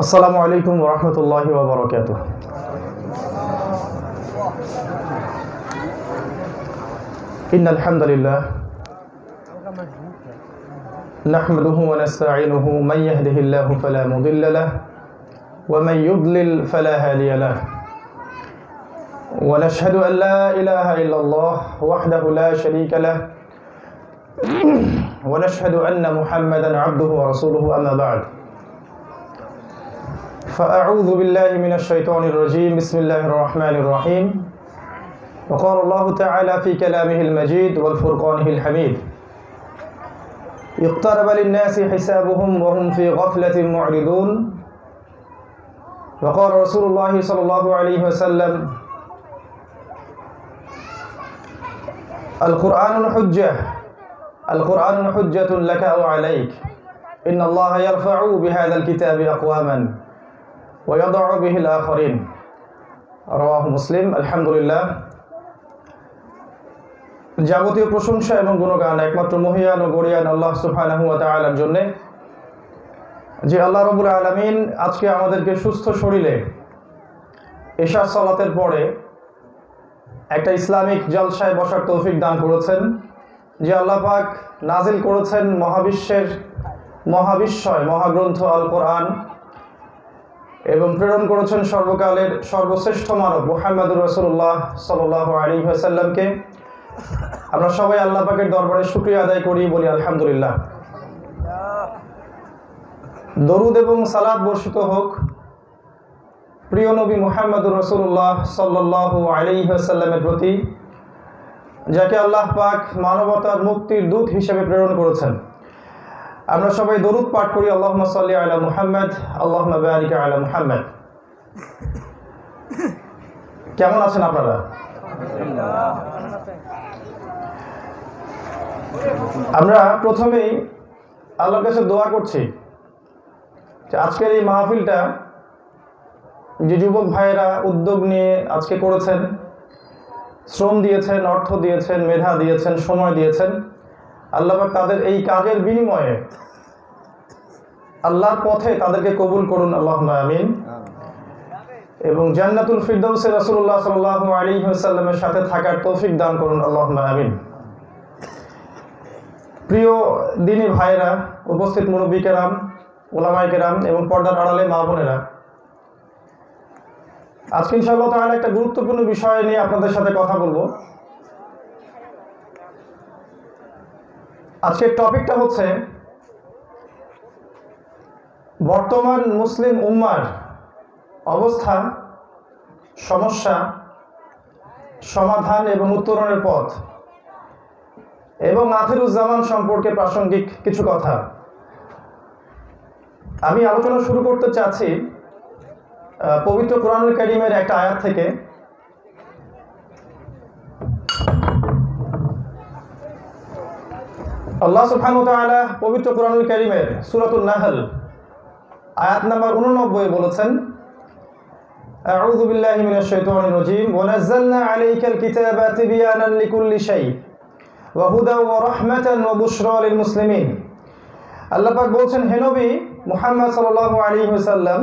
আসসালামু আলাইকুম ওয়া রাহমাতুল্লাহি ওয়া বারাকাতুহু। ইন্নাল হামদুলিল্লাহ নাহমাদুহু ওয়া নাস্তাঈনুহু মান ইয়াহদিহিল্লাহু ফালা মুদিল্লা লাহু ওয়া মান ইউদ্লিল ফালা হাদিয়া লাহু ওয়া নাশহাদু আন লা ইলাহা ইল্লাল্লাহ ওয়াহদাহু লা শারীকা লাহু ওয়া নাশহাদু আন্না মুহাম্মাদান আবদুহু ওয়া রাসূলুহু আম্মা বা'দ। فأعوذ بالله من الشيطان الرجيم بسم الله الرحمن الرحيم وقال الله تعالى في كلامه المجيد والفرقانه الحميد اقترب للناس حسابهم وهم في غفلة معرضون وقال رسول الله صلى الله عليه وسلم القرآن حجة لك أو عليك إن الله يرفع بهذا الكتاب أقواما ويضع به الآخرين رواه মুসলিম। আলহামদুলিল্লাহ, যাবতীয় প্রশংসা এবং গুণগান একমাত্র মহিয়ান ও গরিয়ান আল্লাহ সুবহানাহু ওয়া তাআলার জন্য, যে আল্লাহ রাব্বুল আলামিন আজকে আমাদেরকে সুস্থ শরীরে এশা সালাতের পরে একটা ইসলামিক জলসায় বসার তৌফিক দান করেছেন, যে আল্লাহ পাক নাজিল করেছেন মহাবিশ্বয় মহাগ্রন্থ আল কোরআন এবং প্রেরণ করেছেন সর্বকালের সর্বশ্রেষ্ঠ মানব মুহাম্মদুর রাসূলুল্লাহ সাল্লাল্লাহু আলাইহি ওয়াসাল্লামকে। আমরা সবাই আল্লাহ পাকের দরবারে শুকরিয়া আদায় করি, বলি আলহামদুলিল্লাহ। দরুদ এবং সালাত বর্ষিত হোক প্রিয় নবী মুহাম্মদুর রাসূলুল্লাহ সাল্লাল্লাহু আলাইহি ওয়াসাল্লামের প্রতি, যাকে আল্লাহ পাক মানবতার মুক্তির দূত হিসেবে প্রেরণ করেছেন। আমরা সবাই দরুদ পাঠ করি, আল্লাহুম্মা সাল্লি আলা মুহাম্মদ আল্লাহুম্মা বারিক আলা মুহাম্মদ। কেমন আছেন আপনারা? আমরা প্রথমেই আল্লাহর কাছে দোয়া করছি যে আজকের এই মাহফিলটা যে যুবক ভাইয়েরা উদ্যোগ নিয়ে আজকে করেছেন, শ্রম দিয়েছেন, অর্থ দিয়েছেন, মেধা দিয়েছেন, সময় দিয়েছেন, আল্লাহ পাক তাদের এই কাজের বিনিময়ে আল্লাহর পথে তাদেরকে কবুল করুন, আল্লাহুম্মা আমিন। এবং জান্নাতুল ফিরদাউসে রাসূলুল্লাহ সাল্লাল্লাহু আলাইহি ওয়াসাল্লামের সাথে থাকার তৌফিক দান করুন, আল্লাহুম্মা আমিন। প্রিয় দ্বীনী ভাইয়েরা, উপস্থিত মুরব্বী কেরাম, উলামায়ে কেরাম এবং পর্দার আড়ালে মা বোনেরা, আজকে ইনশাআল্লাহ তাআলা একটা গুরুত্বপূর্ণ বিষয় নিয়ে আপনাদের সাথে কথা বলবো। আজকের টপিকটা হচ্ছে বর্তমান মুসলিম উম্মার অবস্থা, সমস্যা, সমাধান এবং উত্তরণের পথ এবং আখিরুজ্জামান সম্পর্কে প্রাসঙ্গিক কিছু কথা। আমি আলোচনা শুরু করতে চাচ্ছি পবিত্র কোরআনুল কারীমের একটা আয়াত থেকে। আল্লাহ সুবহানাহু ওয়া তাআলা পবিত্র কোরআনুল কারীমের সূরাতুন নাহল আয়াত নাম্বার 89 বলেছেন, আউযু বিল্লাহি মিনাশ শাইতানির রাজীম ওয়া নাযালনা আলাইকাল কিতাবা তিবয়ানান লিকুল্লি শাই ওয়া হুদাও ওয়া রাহমাতান ওয়া বুশরা লিল মুসলিমিন। আল্লাহ পাক বলছেন, হে নবী মুহাম্মদ সাল্লাল্লাহু আলাইহি ওয়াসাল্লাম,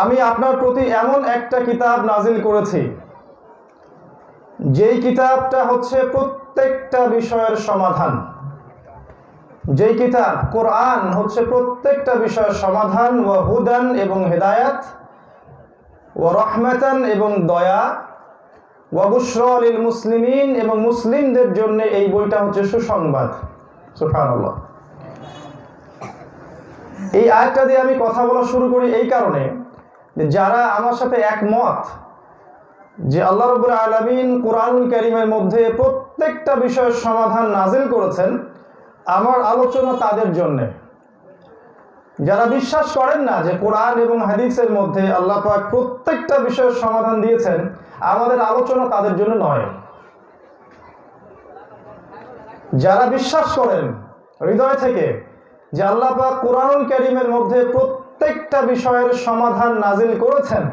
আমি আপনার প্রতি এমন একটা কিতাব নাজিল করেছি যেই কিতাবটা হচ্ছে প্রত্যেকটা বিষয়ের সমাধান। যেই কিতাব কোরআন হচ্ছে প্রত্যেকটা বিষয়ের সমাধান, ওয়া হুদান এবং হেদায়াত, ওয়া রাহমাতান এবং দয়া, ওয়া বুশরা লিল মুসলিমিন এবং মুসলিমদের জন্য এই বইটা হচ্ছে সুসংবাদ। সুবহানাল্লাহ। এই আয়াতটা দিয়ে আমি কথা বলা শুরু করি এই কারণে যে যারা আমার সাথে একমত যে আল্লাহ রাব্বুল আলামিন কোরআনুল কারীমের মধ্যে প্রত্যেকটা বিষয়ের সমাধান নাজিল করেছেন, আমার আলোচনা তাদের জন্য। যারা বিশ্বাস করেন না যে কোরআন এবং হাদিসের মধ্যে আল্লাহ পাক প্রত্যেকটা বিষয়ের সমাধান দিয়েছেন, আমাদের আলোচনা তাদের জন্য নয়। যারা বিশ্বাস করেন হৃদয় থেকে যে আল্লাহ পাক কোরআনুল কারীমের মধ্যে প্রত্যেকটা বিষয়ের সমাধান নাজিল করেছেন,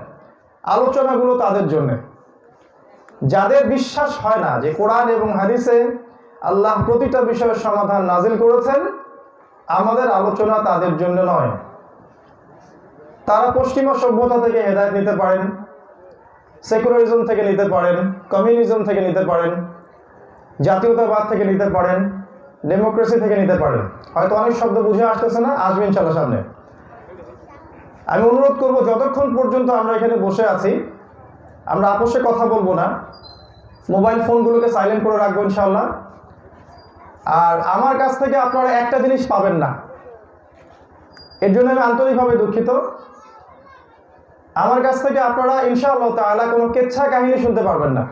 আলোচনাগুলো তাদের জন্য। যাদের বিশ্বাস হয় না যে কোরআন এবং হাদিসে আল্লাহ প্রতিটা বিষয়ের সমাধান নাজিল করেছেন, আমাদের আলোচনা তাদের জন্য নয়। তারা পশ্চিমা সভ্যতা থেকে হেদায়েত নিতে পারেন, সেকুলারিজম থেকে নিতে পারেন, কমিউনিজম থেকে নিতে পারেন, জাতীয়তাবাদ থেকে নিতে পারেন, ডেমোক্রেসি থেকে নিতে পারেন। হয়তো অনেক শব্দ বুঝে আসতেছে না, আসবে ইনশাআল্লাহ সামনে। আমি অনুরোধ করব, যতক্ষণ পর্যন্ত আমরা এখানে বসে আছি আমরা আপোষে কথা বলবো না, মোবাইল ফোনগুলোকে সাইলেন্ট করে রাখবো ইনশাআল্লাহ। আর আমার কাছ থেকে আপনারা একটা জিনিস পাবেন না, এর জন্য আমি আন্তরিকভাবে দুঃখিত। আমার কাছ থেকে আপনারা ইনশাআল্লাহ তাআলা কোনো কেচ্ছা কাহিনী শুনতে পারবেন না,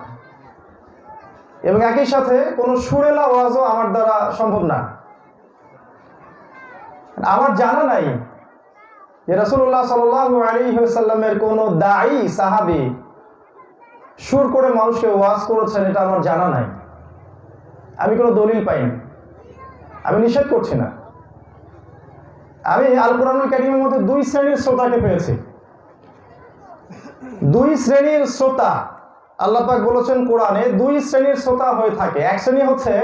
এবং একই সাথে কোনো সুরেলা ওয়াজও আমার দ্বারা সম্ভব না। আমার জানা নাই যে রাসূলুল্লাহ সাল্লাল্লাহু আলাইহি ওয়াসাল্লামের কোনো দাঈ সাহাবী সুর করে মানুষকে ওয়াজ করেছেন, এটা আমার জানা নাই। আমি কোনো দলিল পাইনি, আমি নিষেধ করছি না। আমি আল কোরআনুল কারীমের মধ্যে দুই শ্রেণীর শ্রোতাকে পেয়েছি। দুই শ্রেণীর শ্রোতা আল্লাহ পাক বলেছেন কোরআনে, দুই শ্রেণীর শ্রোতা হয়ে থাকে। এক শ্রেণী হচ্ছে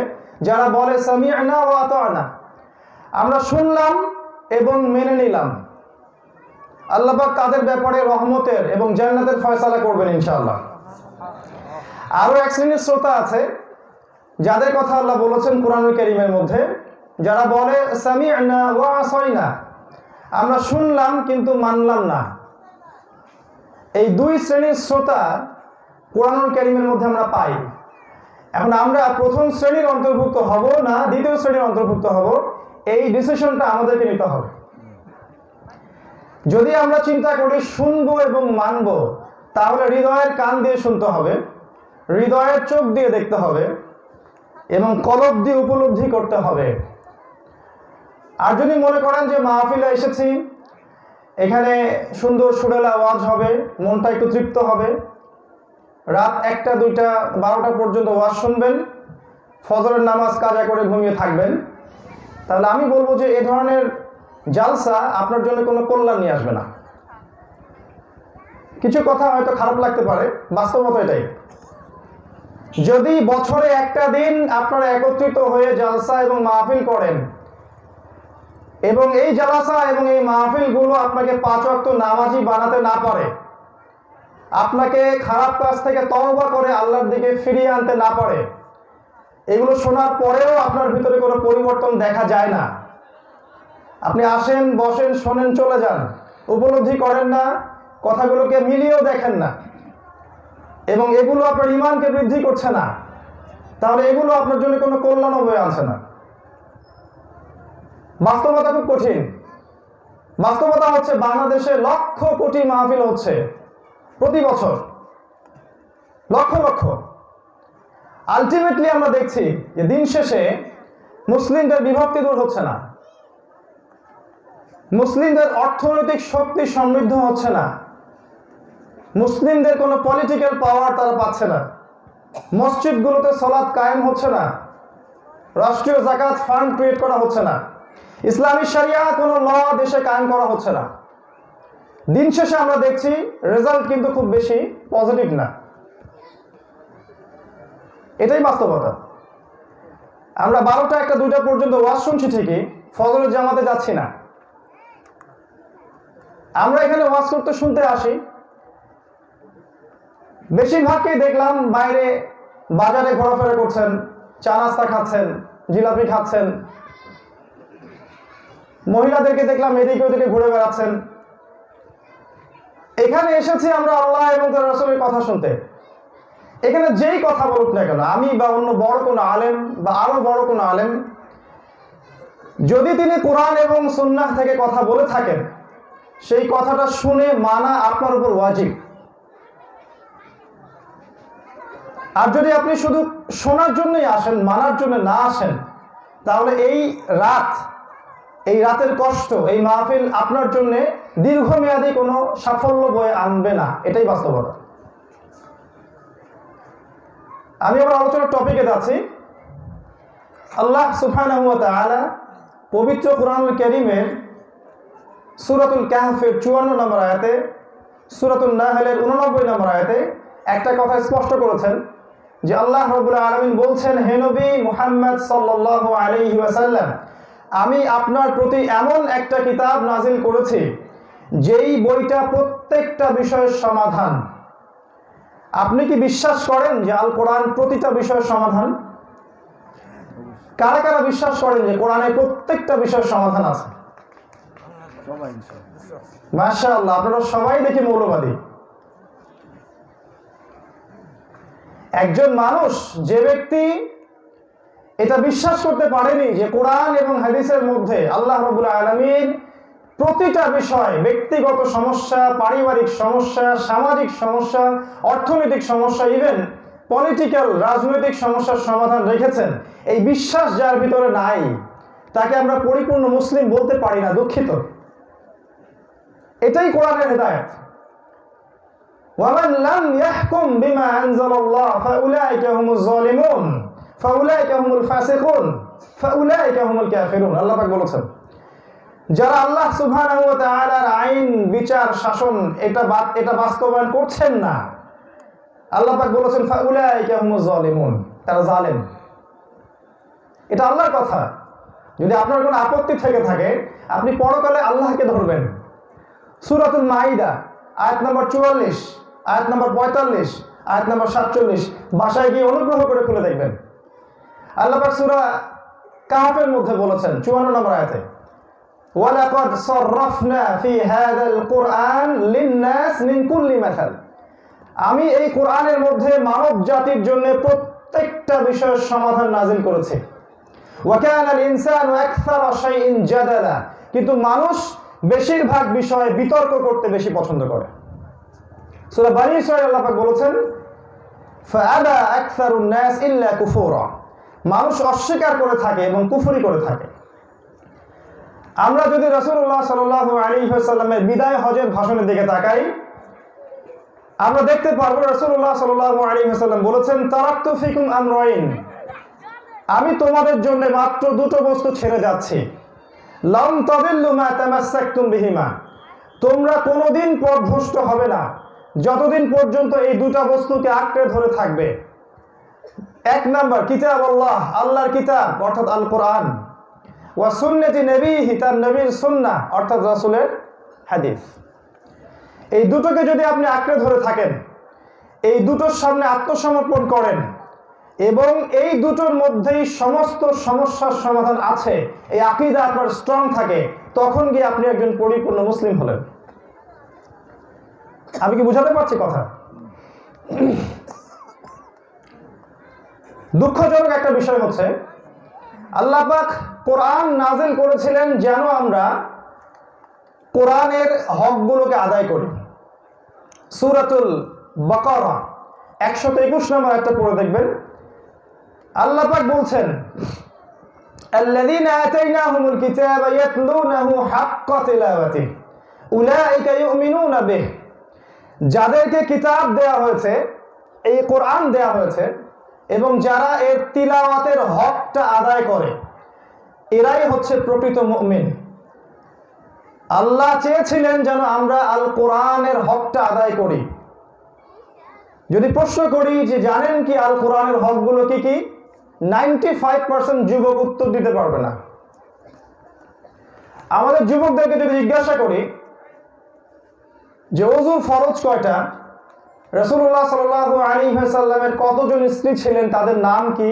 যারা বলে সামি'না ওয়া আতা'না, আমরা শুনলাম এবং মেনে নিলাম। আল্লাহ পাক তাদের ব্যাপারে রহমতের এবং জান্নাতের ফয়সালা করবেন ইনশাআল্লাহ। আরো এক শ্রেণীর শ্রোতা আছে যাদের কথা আল্লাহ বলেছেন কোরআনুল কারীমের মধ্যে, যারা বলে সামি'না ওয়া আসাইনা, আমরা শুনলাম কিন্তু মানলাম না। এই দুই শ্রেণীর শ্রোতা কোরআনুল কারীমের মধ্যে আমরা পাই। এখন আমরা প্রথম শ্রেণীর অন্তর্ভুক্ত হব না দ্বিতীয় শ্রেণীর অন্তর্ভুক্ত হব, এই ডিসিশনটা আমাদেরকে নিতে হবে। যদি আমরা চিন্তা করি শুনবো এবং মানব, তাহলে হৃদয়ের কান দিয়ে শুনতে হবে, হৃদয়ের চোখ দিয়ে দেখতে হবে এবং কলব দিয়ে উপলব্ধি করতে হবে। আর যদি মনে করেন যে মাহফিলে এসেছি, এখানে সুন্দর সুরেলা ওয়াজ হবে, মনটা একটু তৃপ্ত হবে, রাত 1টা 2টা 12টা পর্যন্ত ওয়াজ শুনবেন, ফজরের নামাজ কাজা করে ঘুমিয়ে থাকবেন, তাহলে আমি বলবো যে এই ধরনের জালসা আপনার জন্য কোনো কল্যাণ নিয়ে আসবে না। কিছু কথা হয়তো খারাপ লাগতে পারে, বাস্তবতা এটাই। যদি বছরে একটা দিন আপনারা একত্রিত হয়ে জালসা এবং মাহফিল করেন এবং এই জালসা এবং এই মাহফিলগুলো আপনাকে 5 ওয়াক্ত নামাজি বানাতে না পারে, আপনাকে খারাপ কাজ থেকে তওবা করে আল্লাহর দিকে ফিরিয়ে আনতে না পারে, এগুলো শোনার পরেও আপনার ভিতরে কোনো পরিবর্তন দেখা যায় না, আপনি আসেন, বসেন, শোনেন, চলে যান, উপলব্ধি করেন না, কথাগুলোকে মিলিয়েও দেখেন না, এবং এগুলো আপনার ঈমানকে বৃদ্ধি করছে না, তাহলে এগুলো আপনার জন্য কোনো কল্যাণ বয়ে আনছে না। বাস্তবতা খুব কঠিন। বাস্তবতা হচ্ছে বাংলাদেশে লক্ষ কোটি মাহফিল হচ্ছে প্রতি বছর, লক্ষ লক্ষ। আলটিমেটলি আমরা দেখছি যে দিন শেষে মুসলিমদের বিভক্তি দূর হচ্ছে না, মুসলিমদের অর্থনৈতিক শক্তি সমৃদ্ধ হচ্ছে না, মুসলিমদের কোনো পলিটিক্যাল পাওয়ার তারা পাচ্ছে না, মসজিদগুলোতে সালাত কায়েম হচ্ছে না, রাষ্ট্রীয় যাকাত ফান্ড ক্রিয়েট করা হচ্ছে না, ইসলামী শরিয়া কোনো ল দেশে কায়েম করা হচ্ছে না। দিন শেষে আমরা দেখছি রেজাল্ট কিন্তু খুব বেশি পজিটিভ না। এটাই বাস্তবতা। আমরা 12টা 1টা 2টা পর্যন্ত ওয়াজ শুনছি ঠিকই, ফজরের জামাতে যাচ্ছি না। আমরা এখানে ওয়াজ করতে শুনতে আসি, বেশিরভাগকেই দেখলাম বাইরে বাজারে ঘোরাফেরা করছেন, চা নাস্তা খাচ্ছেন, জিলাপি খাচ্ছেন, মহিলাদেরকে দেখলাম এদিকে ওদিকে ঘুরে বেড়াচ্ছেন। এখানে এসেছি আমরা আল্লাহ এবং তার রাসূলের কথা শুনতে। এখানে যেই কথা বলুক না কেন, আমি বা অন্য বড় কোনো আলেম বা আরো বড় কোনো আলেম, যদি তিনি কোরআন এবং সুন্নাহ থেকে কথা বলে থাকেন, সেই কথাটা শুনে মানা আপনার উপর ওয়াজিব। আর যদি আপনি শুধু শোনার জন্যই আসেন, মানার জন্য না আসেন, তাহলে এই রাতের কষ্ট, এই মাহফিল আপনার জন্য দীর্ঘমেয়াদী কোনো সাফল্য বয়ে আনবে না। এটাই বাস্তবতা। আমি আমার আলোচনার টপিকে যাচ্ছি। আল্লাহ সুবহানাহু ওয়া তাআলা পবিত্র কোরআনুল কারীমের সূরাতুল কাহফের 54 নম্বর আয়াতে, সূরাতুন নাহলের 89 নম্বর আয়াতে একটা কথা স্পষ্ট করেছেন যে আল্লাহ রাব্বুল আলামিন বলছেন, হে নবী মুহাম্মদ সাল্লাল্লাহু আলাইহি ওয়াসাল্লাম, আমি আপনার প্রতি এমন একটা কিতাব নাজিল করেছি যেই বইটা প্রত্যেকটা বিষয়ের সমাধান। আপনি কি বিশ্বাস করেন যে আল কোরআন প্রতিটা বিষয়ের সমাধান? কারা কারা বিশ্বাস করেন যে কোরআনে প্রত্যেকটা বিষয়ের সমাধান আছে? মাশাআল্লাহ, আপনারা সবাই দেখি মৌলবাদী। একজন মানুষ, যে ব্যক্তি এটা বিশ্বাস করতে পারেনি যে কোরআন এবং হাদিসের মধ্যে আল্লাহ রাব্বুল আলামিন প্রতিটা বিষয়, ব্যক্তিগত সমস্যা, পারিবারিক সমস্যা, সামাজিক সমস্যা, অর্থনৈতিক সমস্যা, ইভেন পলিটিক্যাল রাজনৈতিক সমস্যার সমাধান রেখেছেন, এই বিশ্বাস যার ভিতরে নাই, তাকে আমরা পরিপূর্ণ মুসলিম বলতে পারি না। দুঃখিত। এটাই কোরআনের হেদায়েত। ওয়ামান লাম ইয়াহকুম বিমা আনজালাল্লাহ ফাউলাইকা হুমুজ জালিমুন ফাউলাইকা হুমুল ফাসিকুন ফাউলাইকা হুমুল কাফিরুন। আল্লাহ পাক বলেছেন, যারা আল্লাহ সুবহানাহু ওয়া তাআলার আইন, বিচার, শাসন এটা বাস্তবায়ন করছেন না, আল্লাহ পাক বলেছেন ফাউলাইকা হুমুজ জালিমুন, তারা জালেম। এটা আল্লাহর কথা। যদি আপনার কোনো আপত্তি থেকে থাকে, আপনি পরকালে আল্লাহকে ধরবেন। সূরাতুল মাইদা আয়াত নম্বর 44, আয়াত নম্বর 45, আয়াত নম্বর 47 বাসায় গিয়ে অনুগ্রহ করে খুলে দেখবেন। আল্লাহ পাক সূরা কাহফের মধ্যে বলেছেন 54 নম্বর আয়াতে, ওয়ালাকাদ সাররাফনা ফি হাযাল কুরআন লিন-নাস মিন কুল্লি মাসাল। আমি এই কোরআনের মধ্যে মানব জাতির জন্য প্রত্যেকটা বিষয়ের সমাধান নাজিল করেছি। ওয়া কানাল ইনসানু আকসারা শাইইন জাদালা, কিন্তু মানুষ বেশিরভাগ বিষয়ে বিতর্ক করতে বেশি পছন্দ করে। সূরা বনী ইসরাঈল আল্লাহ পাক বলেছেন, ফাআবা আকসারুন নাস ইল্লা কুফুরা, মানুষ অস্বীকার করে থাকে এবং কুফরি করে থাকে। আমরা যদি রাসূলুল্লাহ সাল্লাল্লাহু আলাইহি ওয়াসাল্লামের বিদায় হজের ভাষণের দিকে তাকাই, আমরা দেখতে পারবো রাসূলুল্লাহ সাল্লাল্লাহু আলাইহি ওয়াসাল্লাম বলেছেন, তারাকতু ফিকুম আমরাইন, আমি তোমাদের জন্য মাত্র দুটো বস্তু ছেড়ে যাচ্ছি। লাম তাদিল্লু মা তামাসসাকতুম বিহিমা, তোমরা কোনোদিন পথভ্রষ্ট হবে না যতদিন পর্যন্ত এই দুটো বস্তুকে আঁকড়ে ধরে থাকবে। এক নাম্বার কিতাব আল্লাহ, আল্লাহর কিতাব অর্থাৎ আল কোরআন, ওয়া সুন্নতি নবীহি, তার নবীর সুন্নাহ অর্থাৎ রাসূলের হাদিস। এই দুটোকে যদি আপনি আঁকড়ে ধরে থাকেন, এই দুটোর সামনে আত্মসমর্পণ করেন এবং এই দুটোর মধ্যেই সমস্ত সমস্যার সমাধান আছে, এই আকীদা আপনার স্ট্রং থাকে, তখন গিয়ে আপনি একজন পরিপূর্ণ মুসলিম হলেন। আমি কি বুঝাতে পারছি কথা? দুঃখজনক একটা বিষয় হচ্ছে, আল্লাহ পাক কোরআন নাজিল করেছিলেন যেন আমরা কোরআনের হকগুলোকে আদায় করি। সূরাতুল বাকারা 121 নম্বর আয়াতটা পড়ে দেখবেন। আল্লাহ পাক বলছেন, আল্লাযীনা আতাইনাহুমুল কিতাবা ইয়াতলুনাহু হাক্কা তিলাওয়াতিহি উলাইকা ইউমিনুনা বিহি, যাদেরকে কিতাব দেয়া হয়েছে, এই কোরআন দেয়া হয়েছে, এবং যারা এর তিলাওয়াতের হকটা আদায় করে, এরাই হচ্ছে প্রকৃত মুমিন। আল্লাহ চেয়েছিলেন যেন আমরা আল কোরআনের হকটা আদায় করি। যদি প্রশ্ন করি যে জানেন কি আল কোরআনের হকগুলো কি কি, 95% যুবক উত্তর দিতে পারবে না। আমাদের যুবকদেরকে যদি জিজ্ঞাসা করি যে ওযু ফরজ কয়টা, রাসূলুল্লাহ সাল্লাল্লাহু আলাইহি ওয়াসাল্লামের কতজন স্ত্রী ছিলেন, তাদের নাম কি,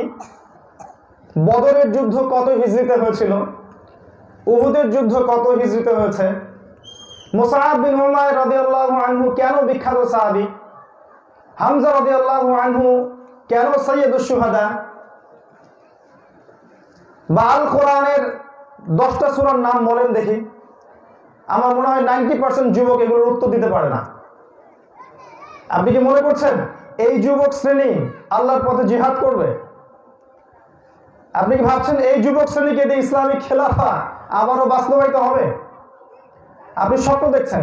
বদরের যুদ্ধ কত হিজরিতে হয়েছিল, উহুদের যুদ্ধ কত হিজরিতে হয়েছে, মুসআব বিন উমাইর রাদিয়াল্লাহু আনহু কেন বিখ্যাত সাহাবী, হামজা রাদিয়াল্লাহু আনহু কেন সাইয়্যিদুশ শুহাদা, বা আল কোরআনের 10টা সূরার নাম বলেন দেখি। আমার মনে হয় 90% যুবক এগুলোর উত্তর দিতে পারে না। আপনি কি মনে করছেন এই যুবক শ্রেণী আল্লাহর পথে জিহাদ করবে? আপনি কি ভাবছেন এই যুবক শ্রেণীকে দিয়ে ইসলামিক খেলাফা আবারও বাস্তবায়িত হবে? আপনি স্বপ্ন দেখছেন,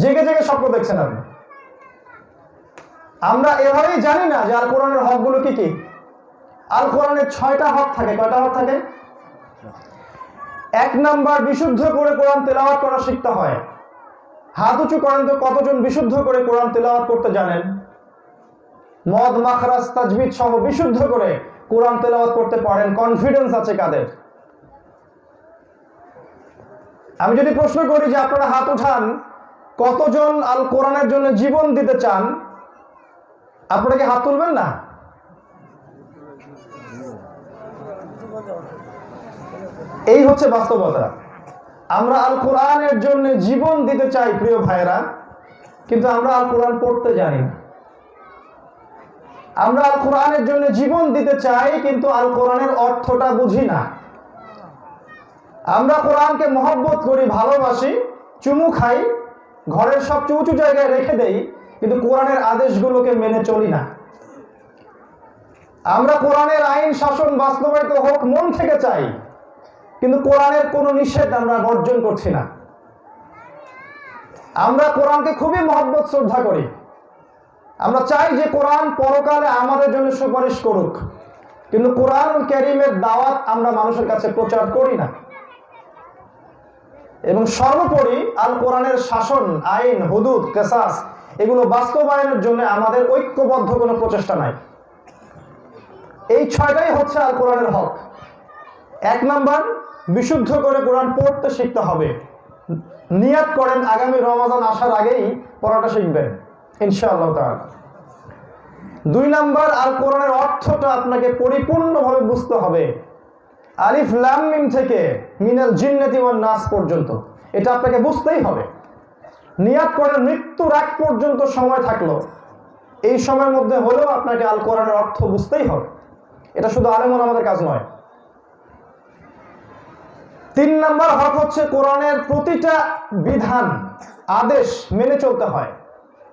জেগে জেগে স্বপ্ন দেখছেন আপনি। আমরা এভাবেই জানি না যে আল কোরআনের হকগুলো কি কি। আল কোরআনের 6টা হক থাকে। কয়টা হক থাকে? 1 নাম্বার, বিশুদ্ধ করে কোরআন তেলাওয়াত করা শিখতে হয়। হাত উঁচু করেন তো কতজন বিশুদ্ধ করে কোরআন তেলাওয়াত করতে জানেন? মদ মাখরাজ তাজবিদ সহ বিশুদ্ধ করে কোরআন তেলাওয়াত করতে পারেন? কনফিডেন্স আছে কাদের? আমি যদি প্রশ্ন করি যে আপনারা হাত উঠান, কতজন আল কোরআনের জন্য জীবন দিতে চান, আপনারা কি হাত তুলবেন না? এই হচ্ছে বাস্তবতা। আমরা আল কোরআনের জন্য জীবন দিতে চাই প্রিয় ভাইরা, কিন্তু আমরা আল কোরআন পড়তে জানি না। আমরা আল কোরআনের জন্য জীবন দিতে চাই, কিন্তু আল কোরআনের অর্থটা বুঝি না। আমরা কোরআনকে মহব্বত করি, ভালোবাসি, চুমু খাই, ঘরের সব উঁচু জায়গায় রেখে দেই, কিন্তু কোরআনের আদেশগুলোকে মেনে চলি না। আমরা কোরআনের আইন শাসন বাস্তবায়িত হোক মন থেকে চাই, কিন্তু কোরআনের কোনো নিষেধ আমরা বর্জন করছি না। আমরা কোরআনকে খুবই মহব্বত শ্রদ্ধা করি, আমরা চাই যে কোরআন পরকালে আমাদের জন্য সুপারিশ করুক, কিন্তু কোরআনুল কারীমের দাওয়াত আমরা মানুষের কাছে প্রচার করি না। এবং সর্বোপরি আল কোরআনের শাসন, আইন, হুদুদ, কিসাস এগুলো বাস্তবায়নের জন্য আমাদের ঐক্যবদ্ধ কোনো প্রচেষ্টা নাই। এই ছয়টাই হচ্ছে আল কোরআনের হক। 1 নাম্বার, বিশুদ্ধ করে কোরআন পড়তে শিখতে হবে। নিয়াত করেন আগামী রমাজান আসার আগেই পড়াটা শিখবেন ইনশাআল্লাহ তাআলা। 2 নাম্বার, আল কোরআনের অর্থটা আপনাকে পরিপূর্ণভাবে বুঝতে হবে, আলিফ লাম মিম থেকে মিনাল জিন্নাতি ওয়ান নাস পর্যন্ত, এটা আপনাকে বুঝতেই হবে। নিয়াত করেন মৃত্যুর আগ পর্যন্ত সময় থাকলো, এই সময়ের মধ্যে হলেও আপনাকে আল কোরআনের অর্থ বুঝতেই হবে। এটা শুধু আলেম ওলামাদের কাজ নয়। 3 নাম্বার হক হচ্ছে কোরআনের প্রতিটা বিধান, আদেশ মেনে চলতে হয়।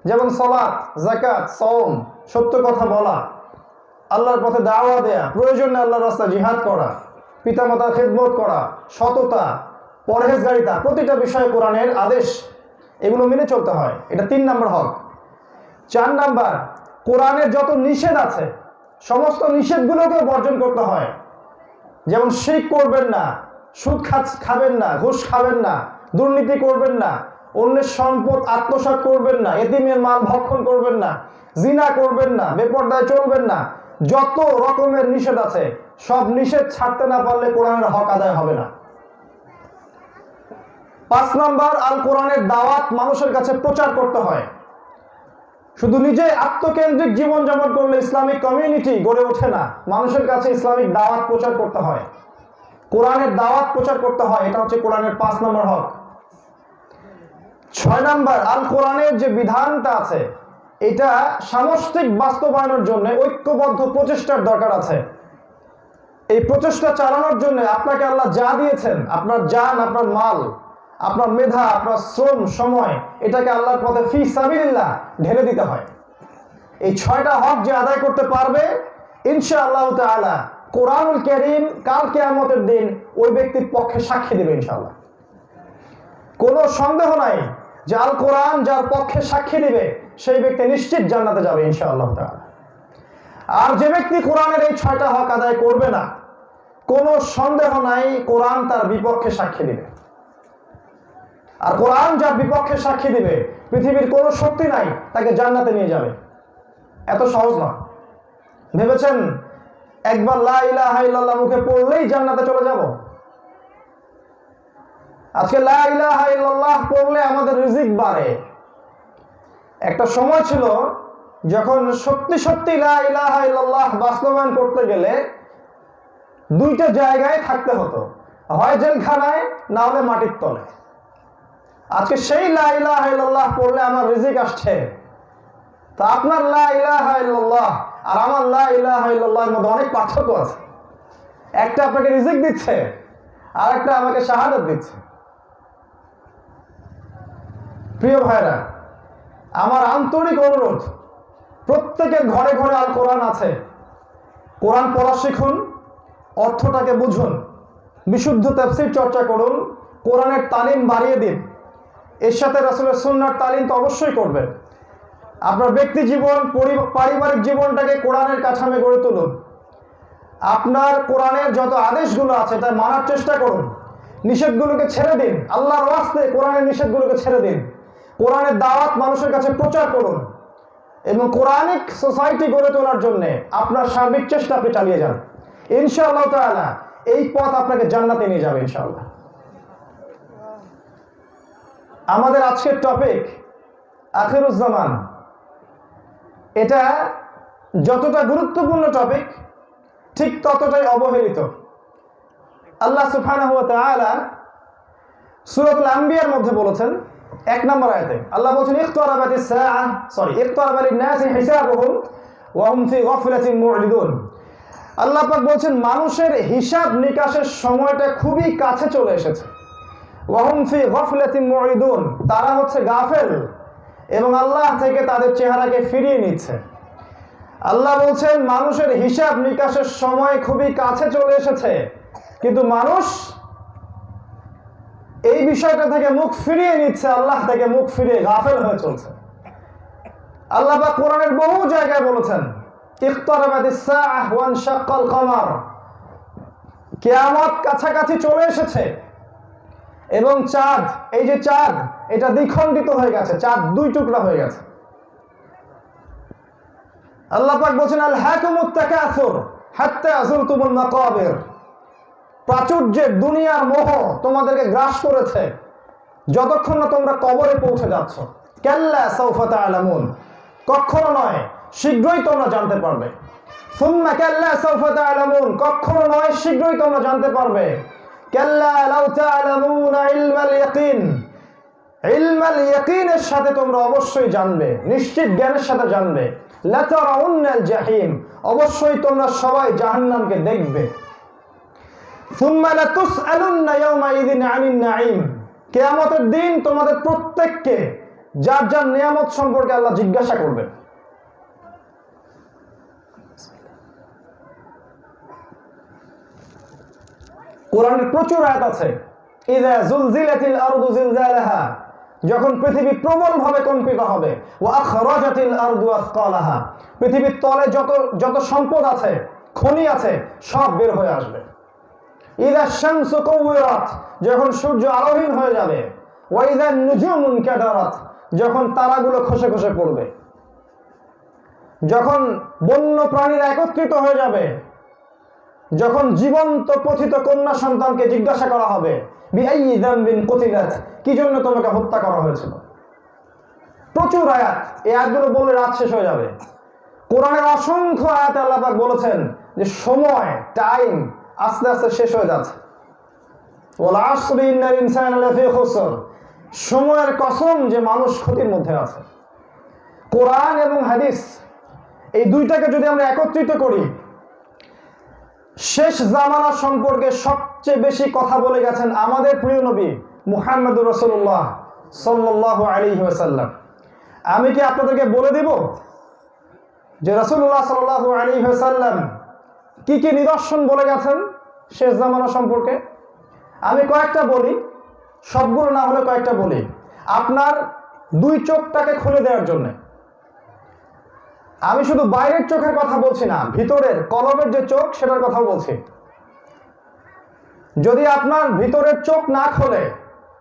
যেমন সালাত, যাকাত, সওম, সত্য কথা বলা, আল্লাহর পথে দাওয়া দেয়া, প্রয়োজনে আল্লাহর রাস্তায় জিহাদ করা, পিতামাতার খেদমত করা, সততা, পরহেজগারিতা, প্রতিটা বিষয়ে কোরআনের আদেশ, এগুলো মেনে চলতে হয়। এটা 3 নাম্বার হক। 4 নাম্বার, কোরআনের যত নিষেধ আছে সমস্ত নিষেধগুলোকে বর্জন করতে হয়। যেমন শিরক করবেন না, সুদ খাবেন না, ঘুষ খাবেন না, দুর্নীতি করবেন না, অন্যের সম্পদ আত্মসাৎ করবেন না, এতিমের মাল ভক্ষণ করবেন না, জিনা করবেন না, বেপরদায় চলবেন না, যত রকমের নিষেধ আছে সব নিষেধ ছাড়তে না পারলে কোরআনের হক আদায় হবে না। 5 নাম্বার, আল কোরআনের দাওয়াত মানুষের কাছে প্রচার করতে হয়। শুধু নিজে আত্মকেন্দ্রিক জীবনযাপন করলে ইসলামিক কমিউনিটি গড়ে ওঠে না, মানুষের কাছে ইসলামিক দাওয়াত প্রচার করতে হয়, কোরআনের দাওয়াত প্রচার করতে হয়। এটা হচ্ছে কোরআনের 5 নম্বর হক। 6 নাম্বার, আল কোরআনের যে বিধানটা আছে এটা সামষ্টিক বাস্তবায়নের জন্য ঐক্যবদ্ধ প্রচেষ্টার দরকার আছে। এই প্রচেষ্টা চালানোর জন্য আপনাকে আল্লাহ যা দিয়েছেন, আপনার জান, আপনার মাল, আপনার মেধা, আপনার শ্রম, সময়, এটাকে আল্লাহর পথে ফি সাবিলিল্লাহ ঢেলে দিতে হয়। এই 6টা হক যে আদায় করতে পারবে ইনশাআল্লাহ তাআলা কোরআনুল কারীম কাল কিয়ামতের দিন ওই ব্যক্তির পক্ষে সাক্ষী দেবে ইনশাআল্লাহ। কোনো সন্দেহ নাই যে আল কোরআন যার পক্ষে সাক্ষী দিবে সেই ব্যক্তি নিশ্চিত জান্নাতে যাবে ইনশাআল্লাহ তাআলা। আর যে ব্যক্তি কোরআনের এই 6টা হক আদায় করবে না, কোনো সন্দেহ নাই কোরআন তার বিপক্ষে সাক্ষী দিবে। আর কোরআন যার বিপক্ষে সাক্ষী দিবে পৃথিবীর কোনো শক্তি নাই তাকে জান্নাতে নিয়ে যাবে। এত সহজ না। ভেবেছেন একবার লা ইলাহা ইল্লাল্লাহ মুখে পড়লেই জান্নাতে চলে যাব? আজকে লা ইলাহা ইল্লাল্লাহ পড়লে আমাদের রিজিক বাড়ে। একটা সময় ছিল যখন সত্যি সত্যি লা ইলাহা ইল্লাল্লাহ বাস্তবায়ন করতে গেলে 2টা জায়গায় থাকতে হতো, হয় জেলখানায় না হলে মাটির তলে। আজকে সেই লা ইলাহা ইল্লাল্লাহ পড়লে আমার রিজিক আসছে। তা আপনার লা ইলাহা ইল্লাল্লাহ আর আমার লা ইলাহা ইল্লাল্লাহর মধ্যে অনেক পার্থক্য আছে। একটা আপনাকে রিজিক দিচ্ছে আর একটা আমাকে শাহাদাত দিচ্ছে। প্রিয় ভাইরা, আমার আন্তরিক অনুরোধ, প্রত্যেকের ঘরে ঘরে আল কোরআন আছে, কোরআন পড়া শিখুন, অর্থটাকে বুঝুন, বিশুদ্ধ তাফসীর চর্চা করুন, কোরআনের তালিম বাড়িয়ে দিন। এর সাথে রাসূলের সুন্নাহর তালিম তো অবশ্যই করবেন। আপনার ব্যক্তি জীবন, পারিবারিক জীবনটাকে কোরআনের কাঠামে গড়ে তুলুন। আপনার কোরআনের যত আদেশগুলো আছে তা মানার চেষ্টা করুন, নিষেধগুলোকে ছেড়ে দিন। আল্লাহর ওয়াস্তে কোরআনের নিষেধগুলোকে ছেড়ে দিন। কোরআনের দাওয়াত মানুষের কাছে প্রচার করুন। এবং কোরআনিক সোসাইটি গড়ে তোলার জন্য আপনার সার্বিক চেষ্টা আপনি চালিয়ে যান, ইনশাআল্লাহ তাআলা এই পথ আপনাকে জান্নাতে নিয়ে যাবে ইনশাআল্লাহ। আমাদের আজকের টপিক আখিরুজ্জামান। এটা যতটা গুরুত্বপূর্ণ টপিক ঠিক ততটাই অবহেলিত। আল্লাহ সুবহানাহু ওয়া তাআলা সূরাতুল আম্বিয়ার মধ্যে বলেছেন 1 নম্বর আয়াতে আল্লাহ বলেছেন ইকতারাবা লিন-নাসি হিসাবুহুম ওয়া হুম ফি গাফলাতিন মু'রিদুন। আল্লাহ পাক বলেছেন মানুষের হিসাব নিকাশের সময়টা খুবই কাছে চলে এসেছে। ওয়া হুম ফি গাফলাতিন মু'রিদুন, তারা হচ্ছে গাফেল এবং আল্লাহ থেকে তাদের চেহারাকে ফিরিয়ে নিচ্ছে। আল্লাহ বলছেন মানুষের হিসাব নিকাশের সময় খুবই কাছে চলে এসেছে, কিন্তু মানুষ এই বিষয়টা থেকে মুখ ফিরিয়ে নিচ্ছে, আল্লাহ থেকে মুখ ফিরিয়ে গাফেল হয়ে চলছে। আল্লাহ পাক কোরআনের বহু জায়গায় বলেছেন ইকতারাবাতিস সাআহ ওয়া ইনশাক্কাল কমার, কিয়ামত কাছাকাছি চলে এসেছে এবং চাঁদ, এই যে চাঁদ এটা দ্বিখণ্ডিত হয়ে গেছে, চাঁদ 2 টুকরা হয়ে গেছে। আল্লাহ পাক বলেন আল হাকুমুত তাকাসুর হাত্তা যুরতুমুল মাকাবির, প্রাচুর্যের দুনিয়ার মোহ তোমাদেরকে গ্রাস করেছে যতক্ষণ না তোমরা কবরে পৌঁছে যাচ্ছ। কাল্লা সাউফা তা'লামুন, কখনো নয় শীঘ্রই তোমরা জানতে পারবে। সুম্মা কাল্লা সাউফা তা'লামুন, কখনো নয় শীঘ্রই তোমরা জানতে পারবে। কাল্লা লাউ তা'লামুনা ইলমাল ইয়াকিন, ইলমাল ইয়াকিনের সাথে তোমরা অবশ্যই জানবে, নিশ্চিত জ্ঞানের সাথে জানবে। লাতারাউন্নাল জাহিম, অবশ্যই তোমরা সবাই জাহান্নামকে দেখবে। সুম্মা লাতুসআলুন্না ইয়াওমাইযিন আনিন নাঈম, কিয়ামতের দিন তোমাদের প্রত্যেককে যার যার নিয়ামত সম্পর্কে আল্লাহ জিজ্ঞাসা করবেন। কোরআনের প্রচুর আয়াত আছে ইযা যুলজিলাতিল আরদু জিলজালাহা, যখন পৃথিবী প্রবলভাবে কম্পিত হবে। ওয়া আখরাজাতিল আরদু আসকালাহা, পৃথিবীর তলে যত সম্পদ আছে, খনি আছে, সব বের হয়ে আসবে। ইযা শামসু কুওয়িরাত, যখন সূর্য আলোহীন হয়ে যাবে। ওয়া ইযা নুজুমুন কাদারাত, যখন তারাগুলো খসে খসে পড়বে। যখন বন্য প্রাণীরা একত্রিত হয়ে যাবে, যখন জীবন্ত পথিত কন্যা সন্তানকে জিজ্ঞাসা করা হবে বিআইয়ি যামবিন কুতিলাত, কি জন্য তোমাকে হত্যা করা হয়েছিল। প্রচুর আয়াত, এই আয়াতগুলো বলে রাত শেষ হয়ে যাবে। কোরআনের অসংখ্য আয়াতে আল্লাহ পাক বলেছেন যে সময়, টাইম আস্তে আস্তে শেষ হয়ে যাচ্ছে। ওয়াল আসরি ইন্নাল ইনসানা লাফি খুসর, সময়ের কসম যে মানুষ ক্ষতির মধ্যে আছে। কোরআন এবং হাদিস এই দুইটাকে যদি আমরা একত্রিত করি, শেষ জামানা সম্পর্কে সবচেয়ে বেশি কথা বলে গেছেন আমাদের প্রিয় নবী মুহাম্মদুর রাসূলুল্লাহ সাল্লাল্লাহু আলাইহি ওয়াসাল্লাম। আমি কি আপনাদেরকে বলে দিব যে রাসূলুল্লাহ সাল্লাল্লাহু আলাইহি ওয়াসাল্লাম কি কি নিদর্শন বলে গেছেন শেষ জামানা সম্পর্কে? আমি কয়েকটা বলি, সবগুলো না হলে কয়েকটা বলি, আপনার 2 চোখটাকে খুলে দেওয়ার জন্য। আমি শুধু বাইরের চোখের কথা বলছি না, ভিতরের কলবের যে চোখ সেটার কথা বলছি। যদি আপনার ভিতরের চোখ না খোলে,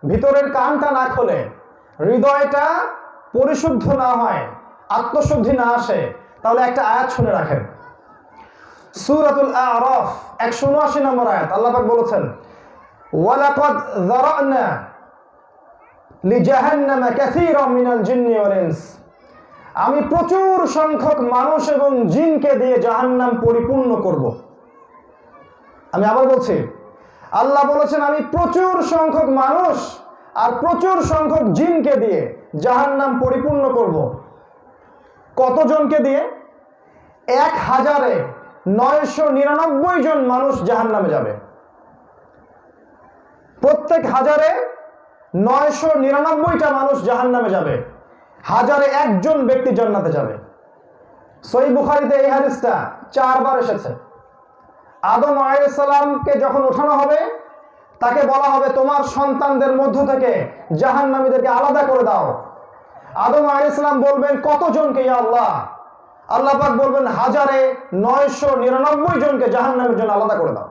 ভিতরের কানটা না খোলে, হৃদয়টা পরিশুদ্ধ না হয়, আত্মশুদ্ধি না আসে, তাহলে একটা আয়াত শুনে রাখেন। সূরাতুল আ'রাফ 179 নম্বর আয়াত আল্লাহ পাক বলেছেন ওয়ালাকাদ যারানা লিজাহান্নামা কাসীরাম মিনাল জিন্নি ওয়াল ইনস, আমি প্রচুর সংখ্যক মানুষ এবং জিনকে দিয়ে জাহান্নাম পরিপূর্ণ করব। আমি আবার বলছি, আল্লাহ বলেছেন আমি প্রচুর সংখ্যক মানুষ আর প্রচুর সংখ্যক জিনকে দিয়ে জাহান্নাম পরিপূর্ণ করব। কতজনকে দিয়ে? 1099 জন মানুষ জাহান্নামে যাবে। প্রত্যেক 1099টা মানুষ জাহান্নামে যাবে, 1001 জন ব্যক্তি জান্নাতে যাবে। সহিহ বুখারীতে এই হাদিসটা 4 বার এসেছে। আদম আলাইহিস সালামকে যখন ওঠানো হবে, তাকে বলা হবে তোমার সন্তানদের মধ্য থেকে জাহান্নামীদেরকে আলাদা করে দাও। আদম আলাইহিস সালাম বলবেন কতজনকে ইয়া আল্লাহ? আল্লাহ পাক বলবেন 1099 জনকে জাহান্নামের জন্য আলাদা করে দাও।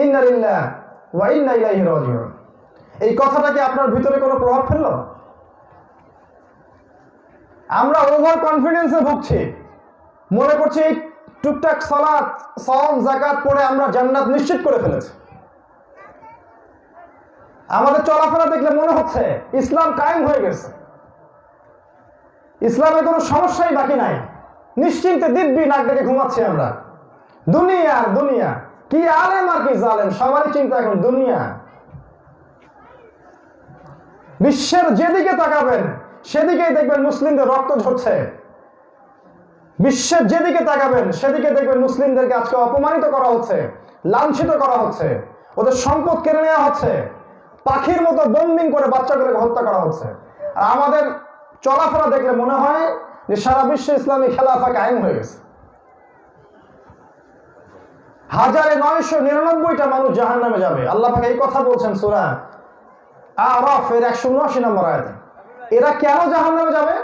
ইন্না লিল্লাহি ওয়া ইন্না ইলাইহি রাজিউন। এই কথাটা কি আপনার ভিতরে কোনো প্রভাব ফেললো? আমরা ওভার কনফিডেন্সে ভুগছি, মনে করছি টুকটাক সালাত সাওম যাকাত পড়ে আমরা জান্নাত নিশ্চিত করে ফেলেছি। আমাদের চলাফেরা দেখলে মনে হচ্ছে ইসলাম কায়েম হয়ে গেছে, ইসলামের কোনো সমস্যাই বাকি নাই, নিশ্চিন্তে দিব্যি নাক ডেকে ঘুমাচ্ছি আমরা। দুনিয়া আর দুনিয়া, কি আলেম আর কি জালেম, সবারই চিন্তা এখন দুনিয়া। বিশ্বের যেদিকে তাকাবেন সেদিকেই দেখবেন মুসলিমদের রক্ত ঝরছে। বিশ্বের যেদিকে তাকাবেন সেদিকে দেখবেন মুসলিমদেরকে আজকে অপমানিত করা হচ্ছে, লাঞ্ছিত করা হচ্ছে, ওদের সম্পদ কেড়ে নেওয়া হচ্ছে, পাখির মতো বোম্বিং করে বাচ্চাগুলোকে হত্যা করা হচ্ছে। আর আমাদের চলাফেরা দেখলে মনে হয় যে সারা বিশ্বে ইসলামী খেলাফা কায়েম হয়ে গেছে। 1999টা মানুষ জাহান্নামে যাবে, আল্লাহ পাক এই কথা বলছেন সূরা আরাফ এর 179 নম্বর আয়াতে। এরা কেন জাহান্নামে যাবে